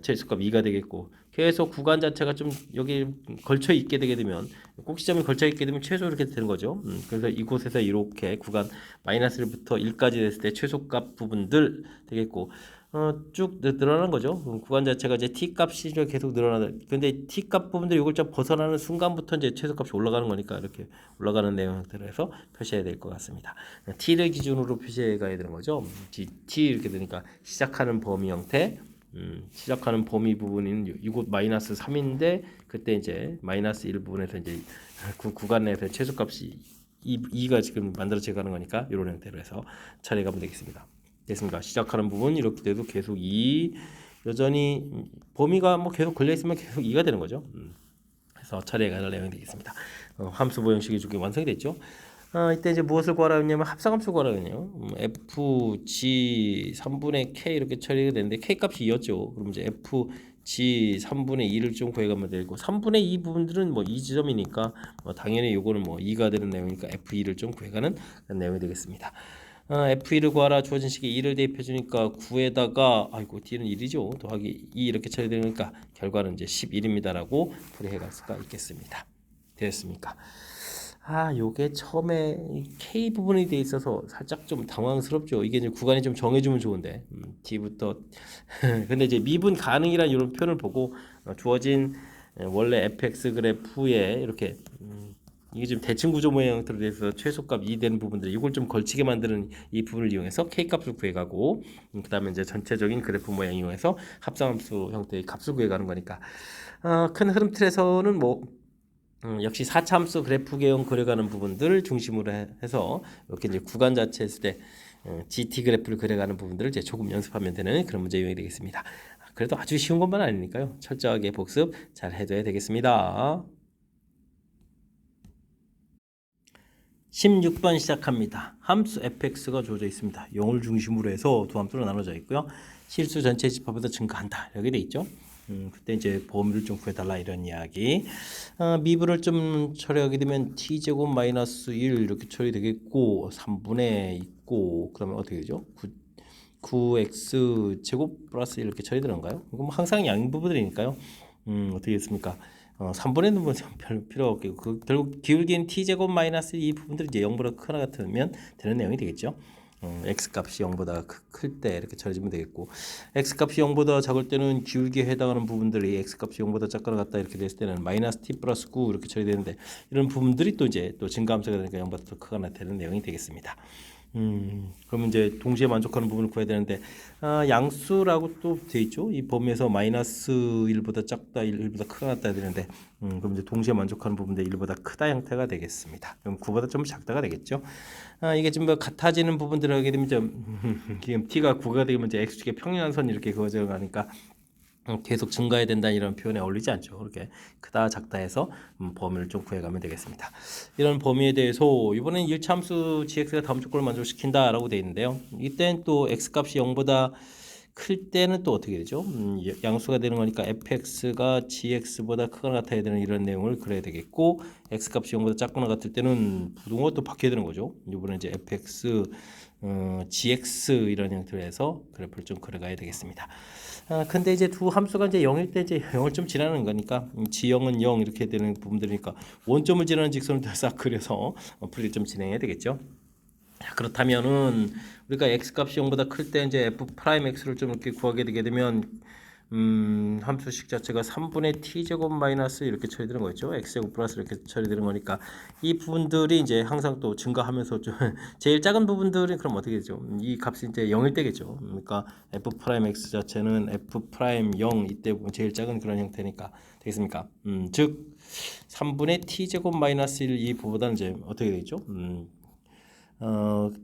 최소값 2가 되겠고 계속 구간 자체가 좀 여기 걸쳐 있게 되게 되면 꼭지점이 걸쳐 있게 되면 최소 이렇게 되는 거죠. 그래서 이곳에서 이렇게 구간 마이너스 1부터 1까지 됐을 때 최소값 부분들 되겠고 쭉 늘어나는 거죠. 구간 자체가 이제 t 값이 계속 늘어나다. 근데 t 값 부분들 이걸 좀 벗어나는 순간부터 이제 최소값이 올라가는 거니까 이렇게 올라가는 내용들을 해서 표시해야 될 것 같습니다. t를 기준으로 표시해 가야 되는 거죠. t 이렇게 되니까 시작하는 범위 형태. 시작하는 범위 부분인 이곳 마이너스 3인데 그때 이제 마이너스 1 부분에서 이제 구간 내에서 최소값이 2가 지금 만들어져 가는 거니까 이런 형태로 해서 처리해 가면 되겠습니다. 됐습니까? 시작하는 부분 이렇게 돼도 계속 2 여전히 범위가 뭐 계속 걸려 있으면 계속 2가 되는 거죠. 그래서 처리해 갈 내용이 되겠습니다. 함수 모형식이 조금 완성이 됐죠. 이때 이제 무엇을 구하라 했냐면 합성함수 구하라 했네요. f g 3분의 k 이렇게 처리가 되는데 k 값이 2였죠. 그럼 이제 f g 3분의 2를 좀 구해가면 되고 3분의 2 부분들은 뭐 2지점이니까 당연히 요거는 뭐 2가 되는 내용이니까 f2를 좀 구해가는 내용이 되겠습니다. f2를 구하라 주어진 식에 2를 대입해 주니까 9에다가 아이고 t는 1이죠. 더하기 2 이렇게 처리되니까 결과는 이제 11입니다라고 풀이해 갈 수가 있겠습니다. 되었습니까? 요게 처음에 K 부분이 돼 있어서 살짝 좀 당황스럽죠. 이게 이제 구간이 좀 정해주면 좋은데 T부터 근데 이제 미분 가능이란 이런 표현을 보고 주어진 원래 fx 그래프에 이렇게 이게 지금 대칭 구조 모양 형태로 돼서 최소값 2 되는 부분들 이걸 좀 걸치게 만드는 이 부분을 이용해서 K 값을 구해가고 그 다음에 이제 전체적인 그래프 모양 이용해서 합성함수 형태의 값을 구해가는 거니까 큰 흐름 틀에서는 뭐 역시 4차함수 그래프 개형 그려가는 부분들 중심으로 해서 이렇게 이제 구간 자체 했을 때 GT 그래프를 그려가는 부분들을 이제 조금 연습하면 되는 그런 문제 유형이 되겠습니다. 그래도 아주 쉬운 것만 아니니까요. 철저하게 복습 잘 해둬야 되겠습니다. 16번 시작합니다. 함수 fx가 주어져 있습니다. 0을 중심으로 해서 두 함수로 나눠져 있고요. 실수 전체 집합에서 증가한다. 여기 돼 있죠. 그때 이제 범위를 좀 구해달라 이런 이야기. 미분을 좀 처리하게 되면 t제곱 마이너스 1 이렇게 처리되겠고 3분의 있고 그러면 어떻게 되죠? 9x 제곱 플러스 1 이렇게 처리되는가요? 그럼 항상 양부분이니까요. 어떻게 됐습니까? 3분의 1은 별 필요 없고 결국 기울기는 t제곱 마이너스 이 부분들이 이제 0보다 크나 같으면 되는 내용이 되겠죠. x 값이 0보다 클 때 이렇게 처리하면 되겠고 x 값이 0보다 작을 때는 기울기에 해당하는 부분들이 x 값이 0보다 작거나 같다 이렇게 됐을 때는 마이너스 t 플러스 9 이렇게 처리되는데 이런 부분들이 또 이제 또 증가함수가 되니까 0보다 더 크거나 되는 내용이 되겠습니다. 그러면 이제 동시에 만족하는 부분을 구해야 되는데 양수라고 또 돼 있죠. 이 범위에서 마이너스 1보다 작다, 1보다 크다 같다 해야 되는데 그럼 이제 동시에 만족하는 부분인데 1보다 크다 형태가 되겠습니다. 그럼 9보다 좀 작다가 되겠죠. 이게 지금 뭐 같아지는 부분들을 하게 되면 지금 t가 9가 되면 이제 x축의 평행한선 이렇게 그어져 가니까 계속 증가해야 된다 이런 표현에 어울리지 않죠. 그렇게 크다 작다 해서 범위를 좀 구해가면 되겠습니다. 이런 범위에 대해서 이번엔 1차 함수 gx가 다음 조건을 만족시킨다 라고 되어 있는데요. 이때는 또 x값이 0보다 클 때는 또 어떻게 되죠? 양수가 되는 거니까 fx가 gx보다 크거나 같아야 되는 이런 내용을 그려야 되겠고 x값이 0보다 작거나 같을 때는 부동어가 또 바뀌어야 되는 거죠. 이번에 이제 fx gx 이런 형태로 해서 그래프를 좀 그려가야 되겠습니다. 근데 이제 두 함수가 이제 0일 때 이제 0을 좀 지나는 거니까 g0은 0 이렇게 되는 부분들이니까 원점을 지나는 직선을 싹 그려서 풀이를 좀 진행해야 되겠죠. 자, 그렇다면은 우리가 x 값이 0보다 클 때 이제 f 프라임 x를 좀 이렇게 구하게 되게 되면 함수식 자체가 3분의 t제곱 마이너스 이렇게 처리되는 거죠. x제곱 플러스 이렇게 처리되는 거니까 이 부분들이 이제 항상 또 증가하면서 좀 제일 작은 부분들이 그럼 어떻게 되죠? 이 값이 이제 0일 때겠죠. 그러니까 f 프라임 x 자체는 f 프라임 0 이때 제일 작은 그런 형태니까 되겠습니까? 즉 3분의 t제곱 마이너스 1 이 부분보다는 이제 어떻게 되죠?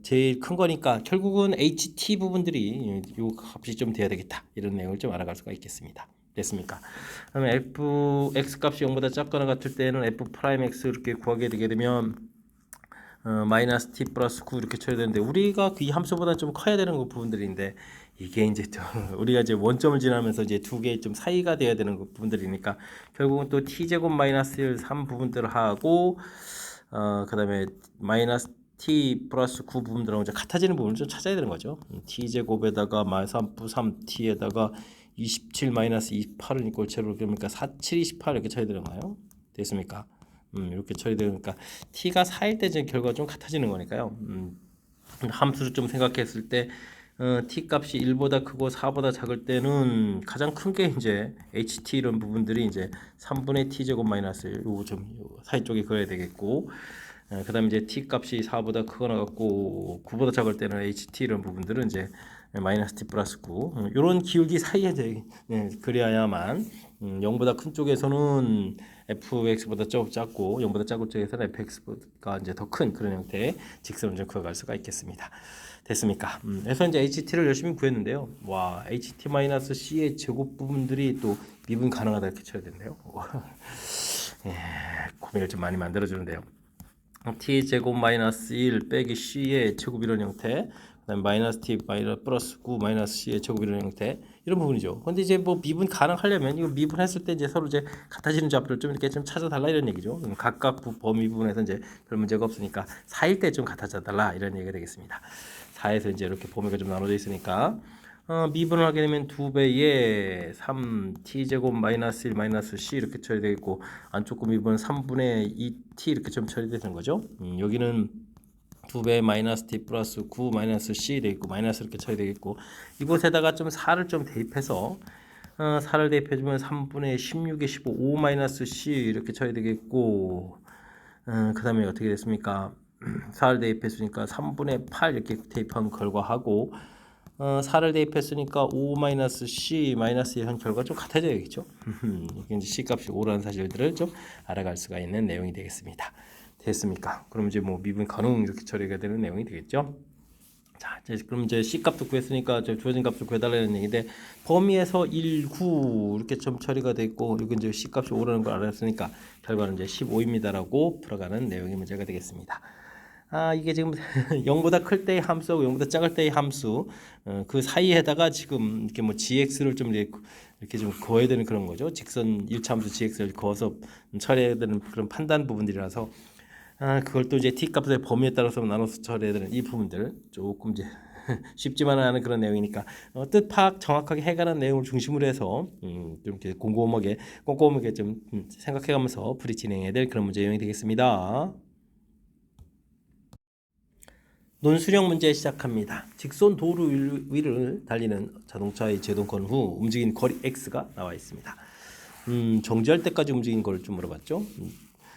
제일 큰 거니까 결국은 HT 부분들이 요 값이 좀 돼야 되겠다 이런 내용을 좀 알아갈 수가 있겠습니다. 됐습니까? 그러면 x 값이 0보다 작거나 같을 때는 f 프라임 x 이렇게 구하게 되게 되면 마이너스 t 플러스 9 이렇게 쳐야 되는데 우리가 이 함수보다 좀 커야 되는 그 부분들인데 이게 이제 또 우리가 이제 원점을 지나면서 이제 두 개 좀 사이가 돼야 되는 그 부분들이니까 결국은 또 t 제곱 마이너스 1 3 부분들을 하고 그다음에 마이너스 t 플러스 9 부분들하고 이제 같아지는 부분을 좀 찾아야 되는 거죠. t 제곱에다가 3+3t에다가 27 마이너스 28을 꼴체로 그러니까 4, 7, 28 이렇게 쳐야 되는 거예요. 됐습니까? 이렇게 처리되니까 t가 4일 때 이제 결과가 좀 같아지는 거니까요. 함수를 좀 생각했을 때 t 값이 1보다 크고 4보다 작을 때는 가장 큰 게 이제 ht 이런 부분들이 이제 3분의 t 제곱 마이너스 1 요거 좀 사이 쪽에 그려야 되겠고 그 다음에 이제 t 값이 4보다 크거나 같고 9보다 작을 때는 ht 이런 부분들은 이제 마이너스 t 플러스 9 이런 기울기 사이에 이제 그려야만 0보다 큰 쪽에서는 fx보다 작고 0보다 작은 쪽에서는 fx가 이제 더 큰 그런 형태의 직선을 좀 그어갈 수가 있겠습니다. 됐습니까? 그래서 이제 HT를 열심히 구했는데요. 와, HT-C의 제곱 부분들이 또 미분 가능하다 이렇게 쳐야 되는데요. 예, 고민을 좀 많이 만들어주는데요. t 제곱 마이너스 1 빼기 c의 제곱 이런 형태, 그다음에 마이너스 t 마이너스 플러스 9 마이너스 c의 제곱 이런 형태 이런 부분이죠. 근데 이제 뭐 미분 가능하려면 이거 미분했을 때 이제 서로 이제 같아지는 좌표를 좀 이렇게 좀 찾아달라 이런 얘기죠. 각각 범위 부분에서 이제 별 문제가 없으니까 4일 때 좀 같아져달라 이런 얘기가 되겠습니다. 4에서 이제 이렇게 범위가 좀 나눠져 있으니까 미분을 하게 되면 2배의 3t 제곱 마이너스 1 마이너스 c 이렇게 처리되겠고 안쪽 거 미분은 3분의 2t 이렇게 좀 처리되는 거죠. 여기는 2배 마이너스 t 플러스 9 마이너스 c 되겠고 마이너스 이렇게 처리되겠고 이곳에다가 좀 4를 좀 대입해서 4를 대입해주면 3분의 16에 15 5 마이너스 c 이렇게 처리되겠고 그 다음에 어떻게 됐습니까? 4를 대입했으니까 3분의 8 이렇게 대입한 결과하고 4를 대입했으니까 5-c 마이너스 한 결과 좀 같아져야겠죠. 이게 이제 c 값이 5라는 사실들을 좀 알아갈 수가 있는 내용이 되겠습니다. 됐습니까? 그럼 이제 뭐 미분 가능 이렇게 처리가 되는 내용이 되겠죠. 자, 이제 그럼 이제 c 값도 구했으니까 주어진 값을 구해달라는 얘기인데 범위에서 1, 9 이렇게 좀 처리가 돼 있고 여기 이제 c 값이 5라는 걸 알았으니까 결과는 이제 15입니다라고 풀어가는 내용의 문제가 되겠습니다. 이게 지금 0보다 클 때의 함수하고 0보다 작을 때의 함수 그 사이에다가 지금 이렇게 뭐 gx를 좀 이렇게 좀 그어야 되는 그런 거죠. 직선 1차 함수 gx를 그어서 처리해야 되는 그런 판단 부분들이라서 그걸 또 이제 t 값의 범위에 따라서 나눠서 처리해야 되는 이 부분들 조금 이제 쉽지만은 않은 그런 내용이니까 뜻 파악 정확하게 해가는 내용을 중심으로 해서 좀 이렇게 꼼꼼하게 좀 생각해가면서 풀이 진행해야 될 그런 문제 유형이 되겠습니다. 논술형 문제 시작합니다. 직선 도로 위를 달리는 자동차의 제동권 후 움직인 거리 x가 나와 있습니다. 정지할 때까지 움직인 걸 좀 물어봤죠.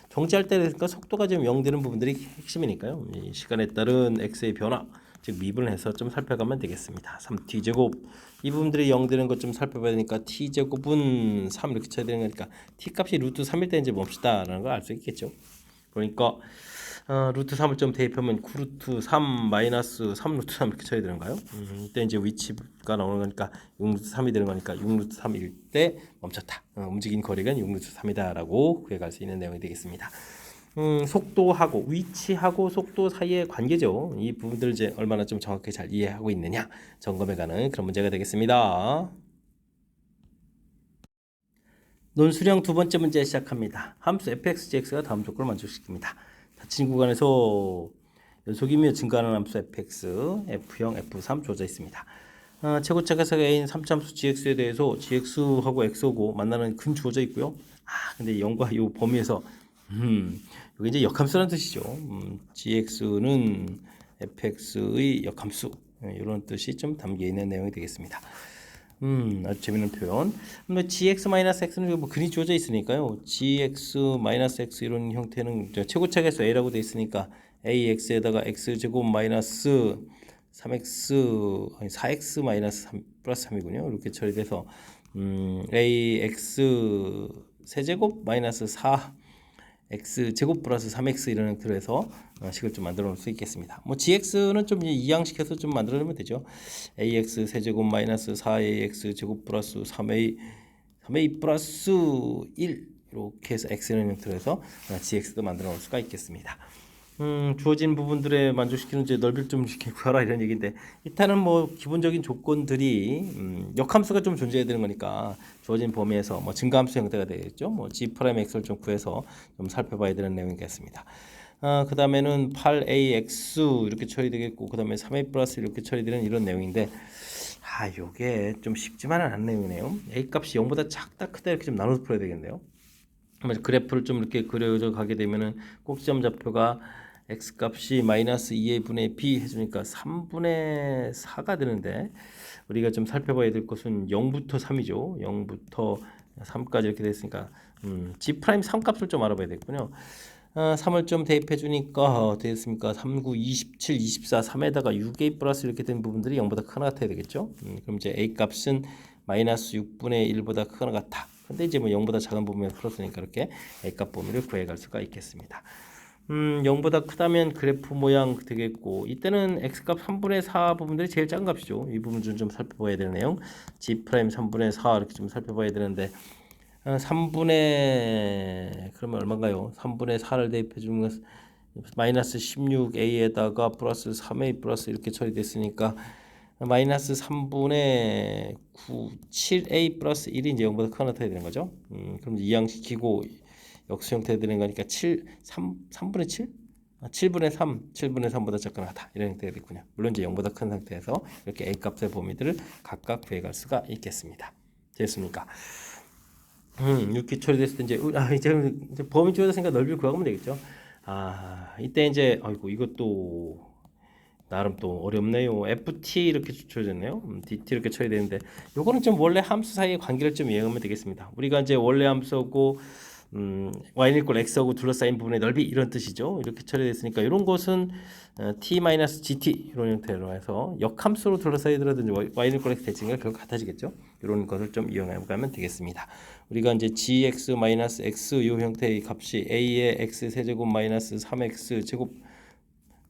정지할 때니까 속도가 좀 0 되는 부분들이 핵심이니까요. 이 시간에 따른 x의 변화, 즉 미분을 해서 좀 살펴가면 되겠습니다. 3t제곱 이 부분들이 0 되는 것 좀 살펴봐야 되니까 t제곱은 3 이렇게 쳐야 되는 거니까 t 값이 루트 3일 때 이제 봅시다 라는 걸 알 수 있겠죠. 그러니까 루트 3을 좀 대입하면 9루트 3 마이너스 3 루트 3 이렇게 쳐야 되는가요? 이때 이제 위치가 나오는 거니까 6루트 3이 되는 거니까 6루트 3일 때 멈췄다. 움직인 거리가 6루트 3이다 라고 구해갈 수 있는 내용이 되겠습니다. 속도하고 위치하고 속도 사이의 관계죠. 이 부분들을 이제 얼마나 좀 정확하게 잘 이해하고 있느냐 점검해가는 그런 문제가 되겠습니다. 논수령 두 번째 문제 시작합니다. 함수 fx,gx가 다음 조건을 만족시킵니다. 닫힌 구간에서 연속이며 증가하는 함수 fx, f0, f3 주어져 있습니다. 최고차계석 a인 3차함수 gx에 대해서 gx하고 x하고 만나는 근 주어져 있고요. 근데 0과 이 범위에서 여기 이제 역함수라는 뜻이죠. gx는 fx의 역함수 이런 뜻이 좀 담겨 있는 내용이 되겠습니다. 아주 재밌는 표현. gx-x는 뭐 근이 주어져 있으니까요. gx-x 이런 형태는 최고차계수 a라고 되어 있으니까 ax에다가 x제곱 마이너스 3x 아니 4x 마이너스 3 플러스 3이군요. 이렇게 처리돼서 ax 세제곱 마이너스 4x 제곱 플러스 3x 이런 형태로 해서 식을 좀 만들어 놓을 수 있겠습니다. 뭐 gx는 좀 이항식해서 좀 만들어 놓으면 되죠. ax 세제곱 마이너스 4ax 제곱 플러스 3a 플러스 1 이렇게 해서 x는 형태로 해서 gx도 만들어 놓을 수가 있겠습니다. 주어진 부분들에 만족시키는 이제 넓이를 좀 구하라 이런 얘기인데 일단은 뭐 기본적인 조건들이 역함수가 좀 존재해야 되는 거니까 주어진 범위에서 뭐 증가함수 형태가 되겠죠. 뭐 g'(x'를 좀 구해서 좀 살펴봐야 되는 내용이겠습니다. 그 다음에는 8ax 이렇게 처리되겠고 그 다음에 3a 플러스 이렇게 처리되는 이런 내용인데 요게 좀 쉽지만은 않은 내용이네요. a 값이 0보다 작다 크다 이렇게 좀 나눠서 풀어야 되겠네요. 그래프를 좀 이렇게 그려져 가게 되면은 꼭지점 좌표가 x 값이 마이너스 2a 분의 b 해주니까 3분의 4가 되는데 우리가 좀 살펴봐야 될 것은 0부터 3이죠. 0부터 3까지 이렇게 됐으니까 g'3 값을 좀 알아봐야 되겠군요. 3을 좀 대입해 주니까 되겠습니까? 3, 9, 27, 24, 3에다가 6a 플러스 이렇게 된 부분들이 0보다 크거나 같아야 되겠죠. 그럼 이제 a 값은 마이너스 6분의 1보다 크거나 같아. 근데 이제 뭐 0보다 작은 범위에서 풀었으니까 이렇게 A값 범위를 구해갈 수가 있겠습니다. 0보다 크다면 그래프 모양 되겠고 이때는 X값 3분의 4 부분들이 제일 작은 값이죠. 이 부분 좀 살펴봐야 되는 내용 G' 3분의 4 이렇게 좀 살펴봐야 되는데 3분의 그러면 얼마인가요? 3분의 4를 대입해 주는 것은 마이너스 16A에다가 플러스 3A 플러스 이렇게 처리됐으니까 마이너스 3분의 9, 7a 플러스 1이 이제 0보다 크거나 같아야 되는 거죠. 그럼 이항시키고 역수 형태 되는 거니까 3분의 7? 7분의 3, 7분의 3보다 작거나 같다. 이런 형태가 되겠군요. 물론 이제 0보다 큰 상태에서 이렇게 a 값의 범위들을 각각 구해갈 수가 있겠습니다. 됐습니까? 이렇게 처리됐을 때 이제 범위 주어졌으니까 넓이를 구하면 되겠죠. 이때 이제 아이고 이것도 나름 또 어렵네요. ft 이렇게 주어졌네요. dt 이렇게 쳐야 되는데 요거는 좀 원래 함수 사이의 관계를 좀 이해하면 되겠습니다. 우리가 이제 원래 함수하고 y는 equal x하고 둘러싸인 부분의 넓이 이런 뜻이죠. 이렇게 처리됐으니까 이런 것은 t-gt 이런 형태로 해서 역함수로 둘러싸이더라든지 y는 equal x 대칭과 결국 같아지겠죠. 이런 것을 좀 이용하면 되겠습니다. 우리가 이제 gx-x 이 형태의 값이 a의 x 세제곱 마이너스 3x 제곱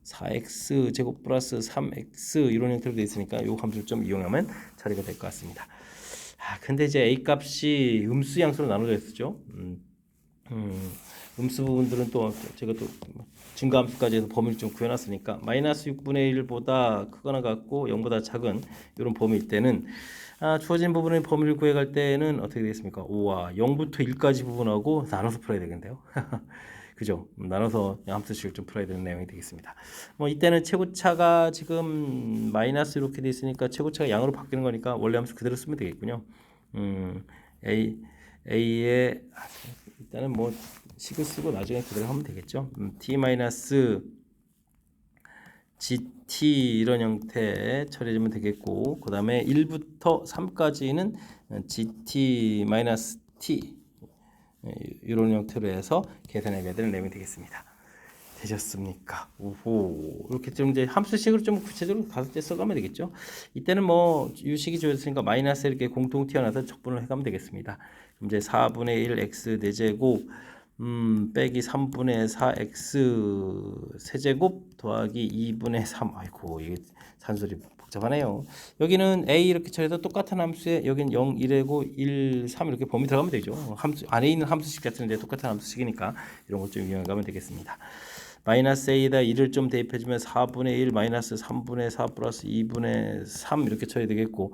4x 제곱 플러스 3x 이런 형태로 되어 있으니까 이 함수를 좀 이용하면 처리가 될 것 같습니다. 근데 이제 a 값이 음수 양수로 나눠져 있죠. 음수 부분들은 또 제가 또 증가함수까지 해서 범위를 좀 구해놨으니까 마이너스 6분의 1보다 크거나 같고 0보다 작은 이런 범위일 때는 주어진 부분의 범위를 구해갈 때는 어떻게 되겠습니까? 0부터 1까지 부분하고 나눠서 풀어야 되겠는데요. 그죠? 나눠서 함수식을 좀 풀어야 되는 내용이 되겠습니다. 뭐 이때는 최고차가 지금 마이너스 이렇게 돼 있으니까 최고차가 양으로 바뀌는 거니까 원래 함수 그대로 쓰면 되겠군요. a의 일단은 뭐 식을 쓰고 나중에 그대로 하면 되겠죠. t 마이너스 gt 이런 형태 처리해주면 되겠고 그 다음에 1부터 3까지는 gt 마이너스 t 이런 형태로 해서 계산해야 되는 내용이 되겠습니다. 되셨습니까? 오호. 이렇게 좀 이제 함수식으로 좀 구체적으로 가서 써가면 되겠죠. 이때는 뭐 유식이 주어졌으니까 마이너스 이렇게 공통 튀어나와서 적분을 해가면 되겠습니다. 그럼 이제 4분의 1 x 4제곱 빼기 3분의 4 x 세제곱 더하기 2분의 3. 아이고 이게 산술이 복잡하네요. 여기는 a 이렇게 처리해서 똑같은 함수에 여기는 0, 1이고 1, 3 이렇게 범위 들어가면 되죠. 함수 안에 있는 함수식 자체는 똑같은 함수식이니까 이런 걸 좀 이용해 가면 되겠습니다. 마이너스 a에다 1을 좀 대입해주면 4분의 1 마이너스 3분의 4 플러스 2분의 3 이렇게 처리되겠고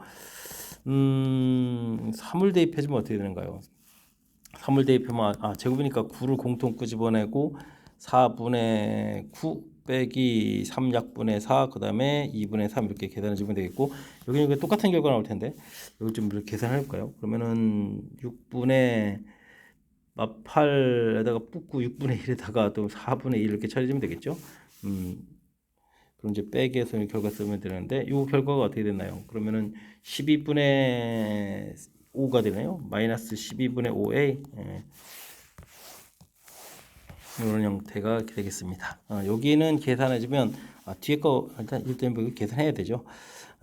3을 대입해주면 어떻게 되는가요? 3을 대입하면 제곱이니까 9를 공통 끄집어내고 4분의 9 빼기 3약분의 4 그 다음에 2분의 3 이렇게 계산해 주면 되겠고 여기는 똑같은 결과 나올 텐데 여기 좀 이렇게 계산해 볼까요? 그러면은 6분의 8에다가 붓고 6분의 1에다가 또 4분의 1 이렇게 처리해주면 되겠죠? 그럼 이제 빼기해서 결과 쓰면 되는데 이 결과가 어떻게 됐나요? 그러면은 12분의 5가 되나요? 마이너스 12분의 5a 이런 형태가 되겠습니다. 여기는 계산해주면 뒤에 거 일단 계산해야 되죠.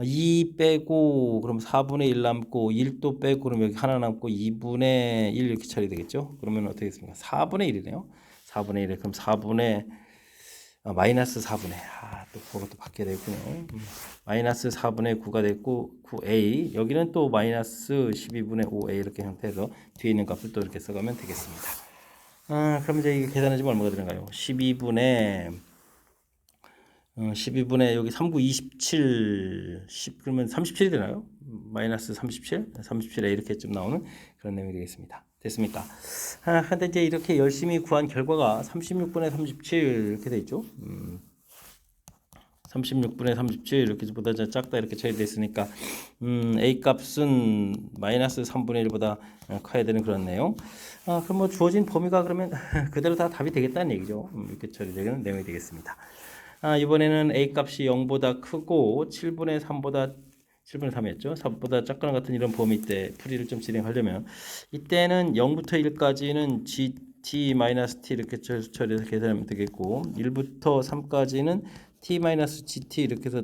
2 빼고 그럼 4분의 1 남고 1도 빼고 그럼 여기 하나 남고 2분의 1 이렇게 처리되겠죠. 그러면 어떻게 됐습니까? 4분의 1이네요. 4분의 1에 그럼 4분의 마이너스 4분의 또 그것도 바뀌어야 되겠군요. 마이너스 4분의 9가 됐고 9a 여기는 또 마이너스 12분의 5a 이렇게 형태에서 뒤에 있는 값을 또 이렇게 써가면 되겠습니다. 그럼 이제 이게 계산해주면 얼마가 되는가요? 12분의 여기 3, 9, 27 10 그러면 37이 되나요? 마이너스 37 37에 이렇게 좀 나오는 그런 내용이 되겠습니다. 됐습니까? 근데 이제 이렇게 열심히 구한 결과가 36분의 37 이렇게 돼 있죠. 36분의 37 이렇게 보다 작다 이렇게 처리되어 있으니까 a 값은 마이너스 3분의 1보다 커야 되는 그런 내용. 그럼 뭐 주어진 범위가 그러면 그대로 다 답이 되겠다는 얘기죠. 이렇게 처리되는 내용이 되겠습니다. 이번에는 a 값이 0보다 크고 7분의 3이었죠. 3보다 작거나 같은 이런 범위 때 풀이를 좀 진행하려면 이때는 0부터 1까지는 gt-t 이렇게 처리해서 계산하면 되겠고 1부터 3까지는 t-gt 이렇게 해서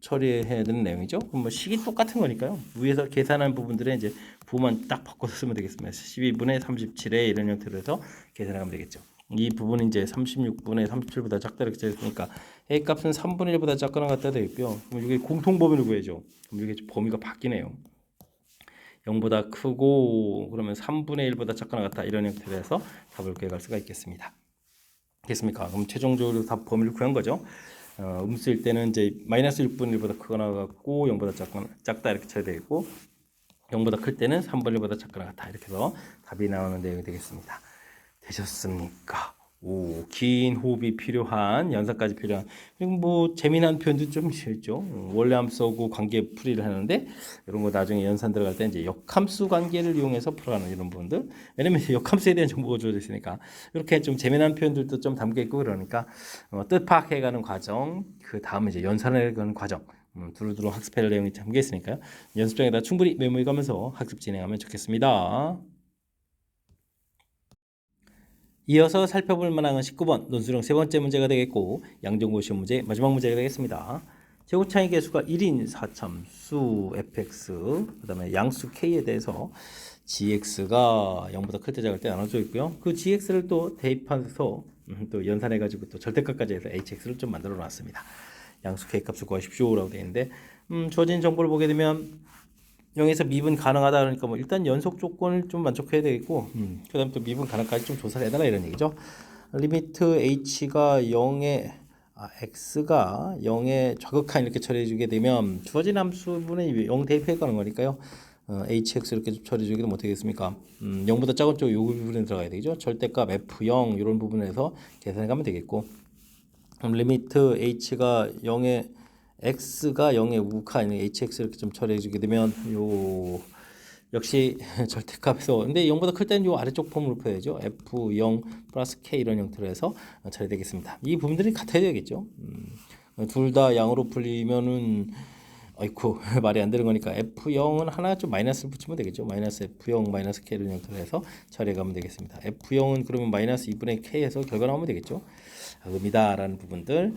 처리해야 되는 내용이죠. 그럼 뭐 식이 똑같은 거니까요. 위에서 계산한 부분들에 이제 부호만 딱 바꿔서 쓰면 되겠습니다. 12분의 37에 이런 형태로 해서 계산하면 되겠죠. 이 부분은 이제 36분의 37보다 작다 이렇게 되었으니까 a 값은 3분의 1보다 작거나 같다 되어 있고요. 그럼 이게 공통 범위를 구해줘. 그럼 이게 범위가 바뀌네요. 0보다 크고 그러면 3분의 1보다 작거나 같다 이런 형태로 해서 답을 구해갈 수가 있겠습니다. 됐습니까? 그럼 최종적으로 답 범위를 구한 거죠. 음수일 때는 이제 마이너스 6분의 1보다 크거나 같고 0보다 작다 이렇게 쳐야 되겠고 0보다 클 때는 3분의 1보다 작거나 같다 이렇게 해서 답이 나오는 내용이 되겠습니다. 되셨습니까? 긴 호흡이 필요한 연산까지 필요한 그리고 뭐 재미난 표현도 좀 있죠. 원래 함수하고 관계 풀이를 하는데 이런 거 나중에 연산 들어갈 때 이제 역함수 관계를 이용해서 풀어가는 이런 부분들 왜냐면 역함수에 대한 정보가 주어져 있으니까 이렇게 좀 재미난 표현들도 좀 담겨 있고 그러니까 뜻 파악해가는 과정 그 다음에 이제 연산해가는 과정 두루두루 학습할 내용이 담겨 있으니까요. 연습장에다 충분히 메모해가면서 학습 진행하면 좋겠습니다. 이어서 살펴볼 만한 19번 논술형 세 번째 문제가 되겠고 양정고 시험 문제 마지막 문제가 되겠습니다. 제곱차의 개수가 1인 4참수 fx 그 다음에 양수 k에 대해서 gx가 0보다 클 때 작을 때 나눠져 있고요. 그 gx를 또 대입해서 또 연산해가지고 또 절대값까지 해서 hx를 좀 만들어 놨습니다. 양수 k 값을 구하십시오 라고 되어 있는데 주어진 정보를 보게 되면 0에서 미분 가능하다 그러니까 뭐 일단 연속 조건을 좀 만족해야 되겠고 그 다음에 또 미분 가능까지 좀 조사를 해달라 이런 얘기죠. 리미트 h가 0에 x가 0에 좌극한 이렇게 처리해 주게 되면 주어진 함수분의 0 대입해 가는 거니까요. hx 이렇게 좀 처리해 주게 되면 어떻게 되겠습니까? 0보다 작은 쪽 요 부분에 들어가야 되죠. 절대값 f0 이런 부분에서 계산해 가면 되겠고 그럼 리미트 h가 0에 x가 0에 우극한 hx 이렇게 좀 처리해 주게 되면 요 역시 절대값에서 근데 0보다 클 때는 요 아래쪽 폼으로 표해야죠. f0 플러스 k 이런 형태로 해서 처리되겠습니다. 이 부분들이 같아야 되겠죠. 둘 다 양으로 풀리면은 아이쿠 말이 안 되는 거니까 F0은 하나 좀 마이너스를 붙이면 되겠죠. 마이너스 F0 마이너스 K 이런 형태로 해서 처리해 가면 되겠습니다. F0은 그러면 마이너스 2분의 K에서 결과 나오면 되겠죠. 의미다라는 부분들.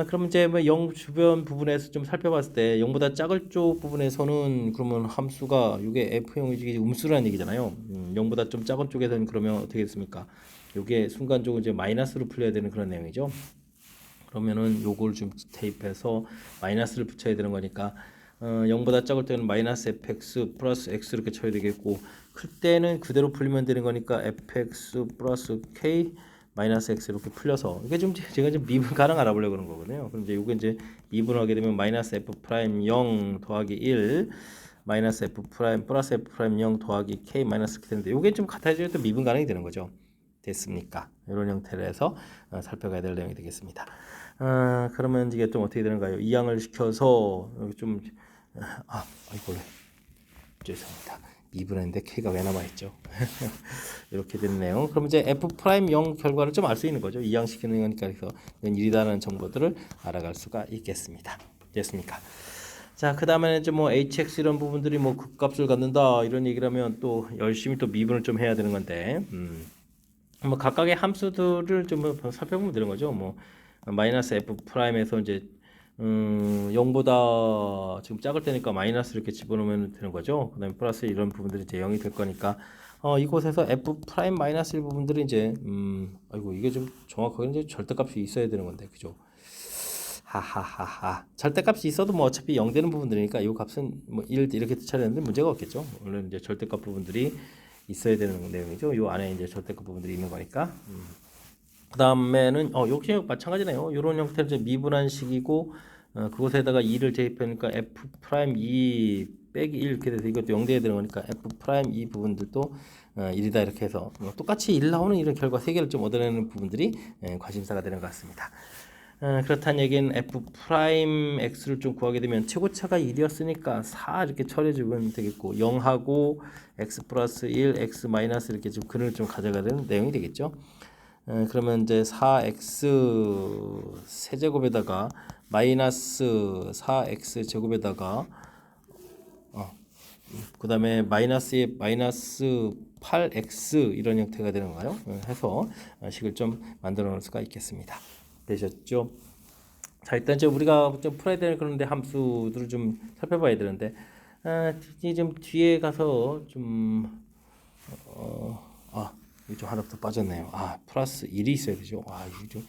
그러면 이제 뭐 0 주변 부분에서 좀 살펴봤을 때 0보다 작을 쪽 부분에서는 그러면 함수가 이게 F0이 음수라는 얘기잖아요. 0보다 좀 작은 쪽에서는 그러면 어떻게 됐습니까? 이게 순간적으로 이제 마이너스로 풀려야 되는 그런 내용이죠. 그러면은 요걸 좀 대입해서 마이너스를 붙여야 되는 거니까 0보다 작을 때는 마이너스 fx 플러스 x 이렇게 쳐야 되겠고 클 때는 그대로 풀리면 되는 거니까 fx 플러스 k 마이너스 x 이렇게 풀려서 이게 좀 제가 좀 미분 가능 알아보려고 그런 거거든요. 그럼 이제 요게 이제 미분하게 되면 마이너스 f 프라임 0 더하기 1 마이너스 f 프라임 플러스 f 프라임 0 더하기 k 마이너스 이렇게 되는데 요게 좀 같아져야 또 미분 가능이 되는 거죠. 됐습니까? 이런 형태로 해서 살펴가야 될 내용이 되겠습니다. 그러면 이게 좀 어떻게 되는가요? 이항을 시켜서 좀 아이고 죄송합니다. 미분했는데 k가 왜 남아있죠? 이렇게 되는 내용. 그럼 이제 f 프라임 0 결과를 좀 알 수 있는 거죠. 이항시키는 거니까 그래서 1이라는 정보들을 알아갈 수가 있겠습니다. 됐습니까? 자, 그 다음에는 이제 뭐 hx 이런 부분들이 뭐 극값을 갖는다 이런 얘기를 하면 또 열심히 또 미분을 좀 해야 되는 건데, 뭐 각각의 함수들을 좀 살펴보면 되는 거죠. 뭐 마이너스 f 프라임에서 이제 0보다 지금 작을 때니까 마이너스 이렇게 집어넣으면 되는 거죠. 그다음에 플러스 이런 부분들이 이제 0이 될 거니까 이곳에서 f 프라임 마이너스 1 부분들이 이제 아이고 이게 좀 정확하게 이제 절대값이 있어야 되는 건데 그죠? 하하하하. 절대값이 있어도 뭐 어차피 0 되는 부분들이니까 이 값은 뭐 1 이렇게 처리하는데 문제가 없겠죠. 물론 이제 절대값 부분들이 있어야 되는 내용이죠. 이 안에 이제 절대값 부분들이 있는 거니까. 그 다음에는 역시 마찬가지네요. 이런 형태로 이제 미분한 식이고 그곳에다가 2를 대입하니까 f 프라임 2 빼기 1 이렇게 돼서 이것도 0 돼야 되는 거니까 f 프라임 2 부분들도 1이다 이렇게 해서 똑같이 1 나오는 이런 결과 3개를 좀 얻어내는 부분들이 관심사가 되는 것 같습니다. 그렇다는 얘기는 f 프라임 x를 좀 구하게 되면 최고차가 1이었으니까 4 이렇게 처리해주면 되겠고 0하고 x 플러스 1, x 마이너스 이렇게 좀 근을 좀 가져가야 되는 내용이 되겠죠. 그러면 이제 4x 세제곱에다가 마이너스 4x 제곱에다가 그 다음에 마이너스에 마이너스 8x 이런 형태가 되는 거예요. 해서 식을 좀 만들어 놓을 수가 있겠습니다. 되셨죠? 자, 일단 이제 우리가 좀 풀어야 되는 그런데 함수들을 좀 살펴봐야 되는데 이제 좀 뒤에 가서 좀 이게 좀 하나 더 빠졌네요. 플러스 1이 있어야 되죠. 이게 좀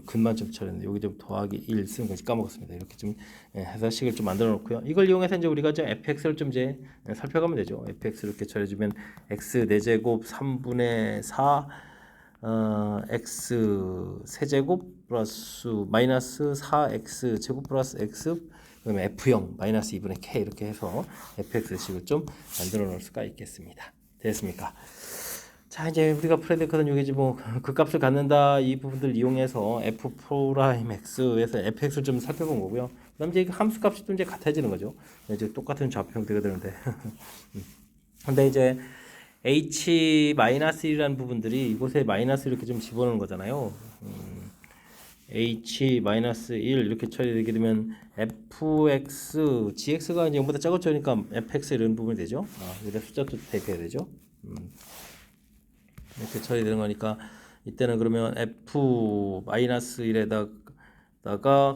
근만 좀 처리했는데 여기 좀 더하기 1 쓰는 것이 까먹었습니다. 이렇게 좀 해서 식을 좀 만들어 놓고요. 이걸 이용해서 이제 우리가 이제 fx를 좀 이제 살펴가면 되죠. fx 이렇게 처리해주면 x 4제곱 3분의 4 x 세제곱 플러스 마이너스 4x 제곱 플러스 x 그다음에 f0 마이너스 2분의 k 이렇게 해서 fx식을 좀 만들어 놓을 수가 있겠습니다. 됐습니까? 자, 이제 우리가 풀어야 될 것은 여기지 뭐 그 값을 갖는다 이 부분들 이용해서 f 프라임 x에서 fx를 좀 살펴본 거고요. 그다음 이제 함수 값이 또 이제 같아지는 거죠. 이제 똑같은 좌표 형태가 되는데 근데 이제 h-1이라는 부분들이 이곳에 마이너스 이렇게 좀 집어넣는 거잖아요. h-1 이렇게 처리되게 되면 fx, gx가 이제 0보다 작을 적으니까 fx 이런 부분이 되죠. 여기다 숫자도 대입해야 되죠. 이렇게 처리되는 거니까 이때는 그러면 f-1에다가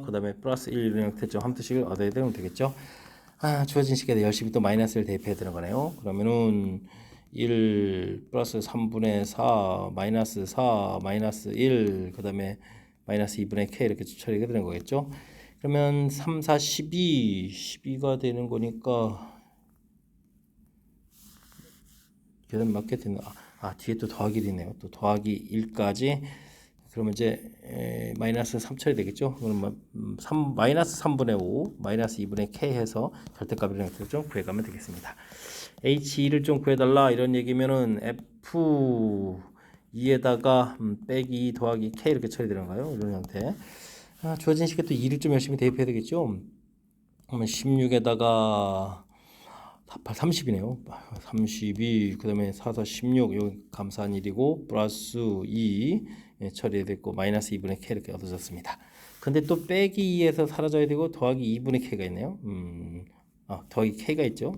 그 다음에 플러스 1 이런 형태죠. 함수식을 얻어야 되면 되겠죠. 주어진 식에 열심히 또 마이너스를 대입해야 되는 거네요. 그러면은 1 플러스 3분의 4 마이너스 4 마이너스 1 그 다음에 마이너스 2분의 k 이렇게 처리가 되는 거겠죠. 그러면 3, 4, 12가 되는 거니까 계산 맞게 되는 뒤에 또 더하기 1이네요. 또 더하기 1까지 그러면 이제 마이너스 3 처리 되겠죠. 그러면 마이너스 3분의 5 마이너스 2분의 k 해서 절대값이라는 것을 좀 구해가면 되겠습니다. h2를 좀 구해달라 이런 얘기면은 f2에다가 빼기 더하기 k 이렇게 처리되는 거예요. 이런 형태. 주어진 식에 또 2를 좀 열심히 대입해야 되겠죠. 그러면 16에다가 30이네요. 32, 그 다음에 4, 4, 16, 여기 감사한 일이고, 플러스 2, 처리됐고 마이너스 2분의 k 이렇게 얻어졌습니다. 근데 또 빼기 2에서 사라져야 되고 더하기 2분의 k가 있네요. 더하기 k가 있죠.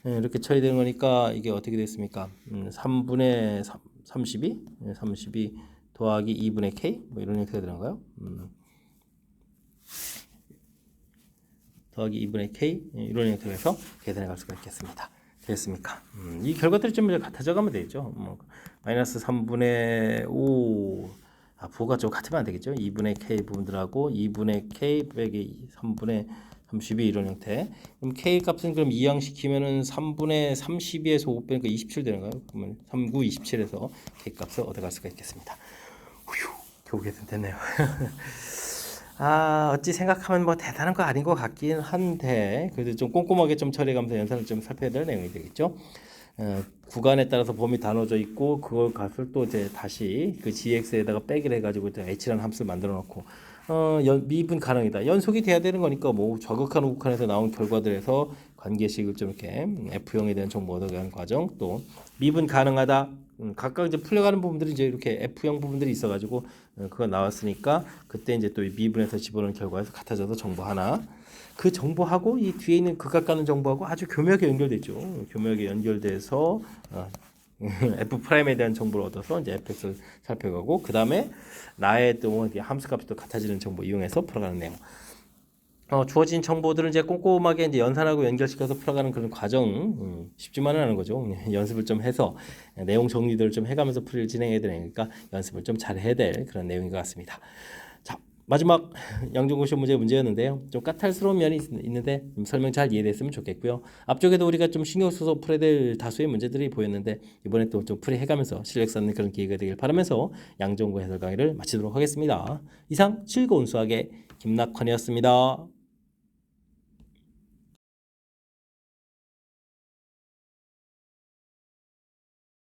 이렇게 처리되는 거니까 이게 어떻게 됐습니까? 3분의 32 더하기 2분의 k 뭐 이런 형태가 되는가요? 더하기 2분의 k 이런 형태로 해서 계산해 갈 수가 있겠습니다. 됐습니까? 이 결과들이 좀 같아져 가면 되겠죠. 마이너스 3분의 5 부호가 좀 같으면 안 되겠죠. 2분의 k 부분들하고 2분의 k 빼기 3분의 32 이런 형태. 그럼 k 값은 그럼 이항시키면은 3분의 32에서 5 빼니까 27 되는가요? 그러면 3, 9, 27에서 k 값을 얻어갈 수가 있겠습니다. 휴, 겨우 계산됐네요. 어찌 생각하면 뭐 대단한 거 아닌 것 같긴 한데 그래도 좀 꼼꼼하게 좀 처리해가면서 연산을 좀 살펴야 될 내용이 되겠죠. 구간에 따라서 범위 나눠져 있고 그걸 값을 또 이제 다시 그 gx에다가 빼기를 해가지고 h라는 함수를 만들어 놓고 미분 가능이다. 연속이 돼야 되는 거니까 뭐 좌극한 우극한에서 나온 결과들에서 관계식을 좀 이렇게 F형에 대한 정보 얻어가는 과정 또 미분 가능하다. 각각 이제 풀려가는 부분들이 이제 이렇게 F형 부분들이 있어가지고 그거 나왔으니까 그때 이제 또 미분에서 집어넣은 결과에서 같아져서 정보 하나 그 정보하고 이 뒤에 있는 극각 가는 정보하고 아주 교묘하게 연결되죠. 교묘하게 연결돼서 F 프라임에 대한 정보를 얻어서 이제 fx를 살펴가고 그 다음에 나의 또 함수값이 또 같아지는 정보 이용해서 풀어가는 내용. 주어진 정보들을 이제 꼼꼼하게 이제 연산하고 연결시켜서 풀어가는 그런 과정 쉽지만은 않은 거죠. 연습을 좀 해서 내용 정리들을 좀 해가면서 풀이를 진행해야 되니까 연습을 좀 잘 해야 될 그런 내용인 것 같습니다. 자 마지막 양정고 시험 문제였는데요. 좀 까탈스러운 면이 있는데 좀 설명 잘 이해됐으면 좋겠고요. 앞쪽에도 우리가 좀 신경 써서 풀어야 될 다수의 문제들이 보였는데 이번에 또 좀 풀이해가면서 실력 쌓는 그런 기회가 되길 바라면서 양정고 해설 강의를 마치도록 하겠습니다. 이상 즐거운 수학의 김낙헌이었습니다.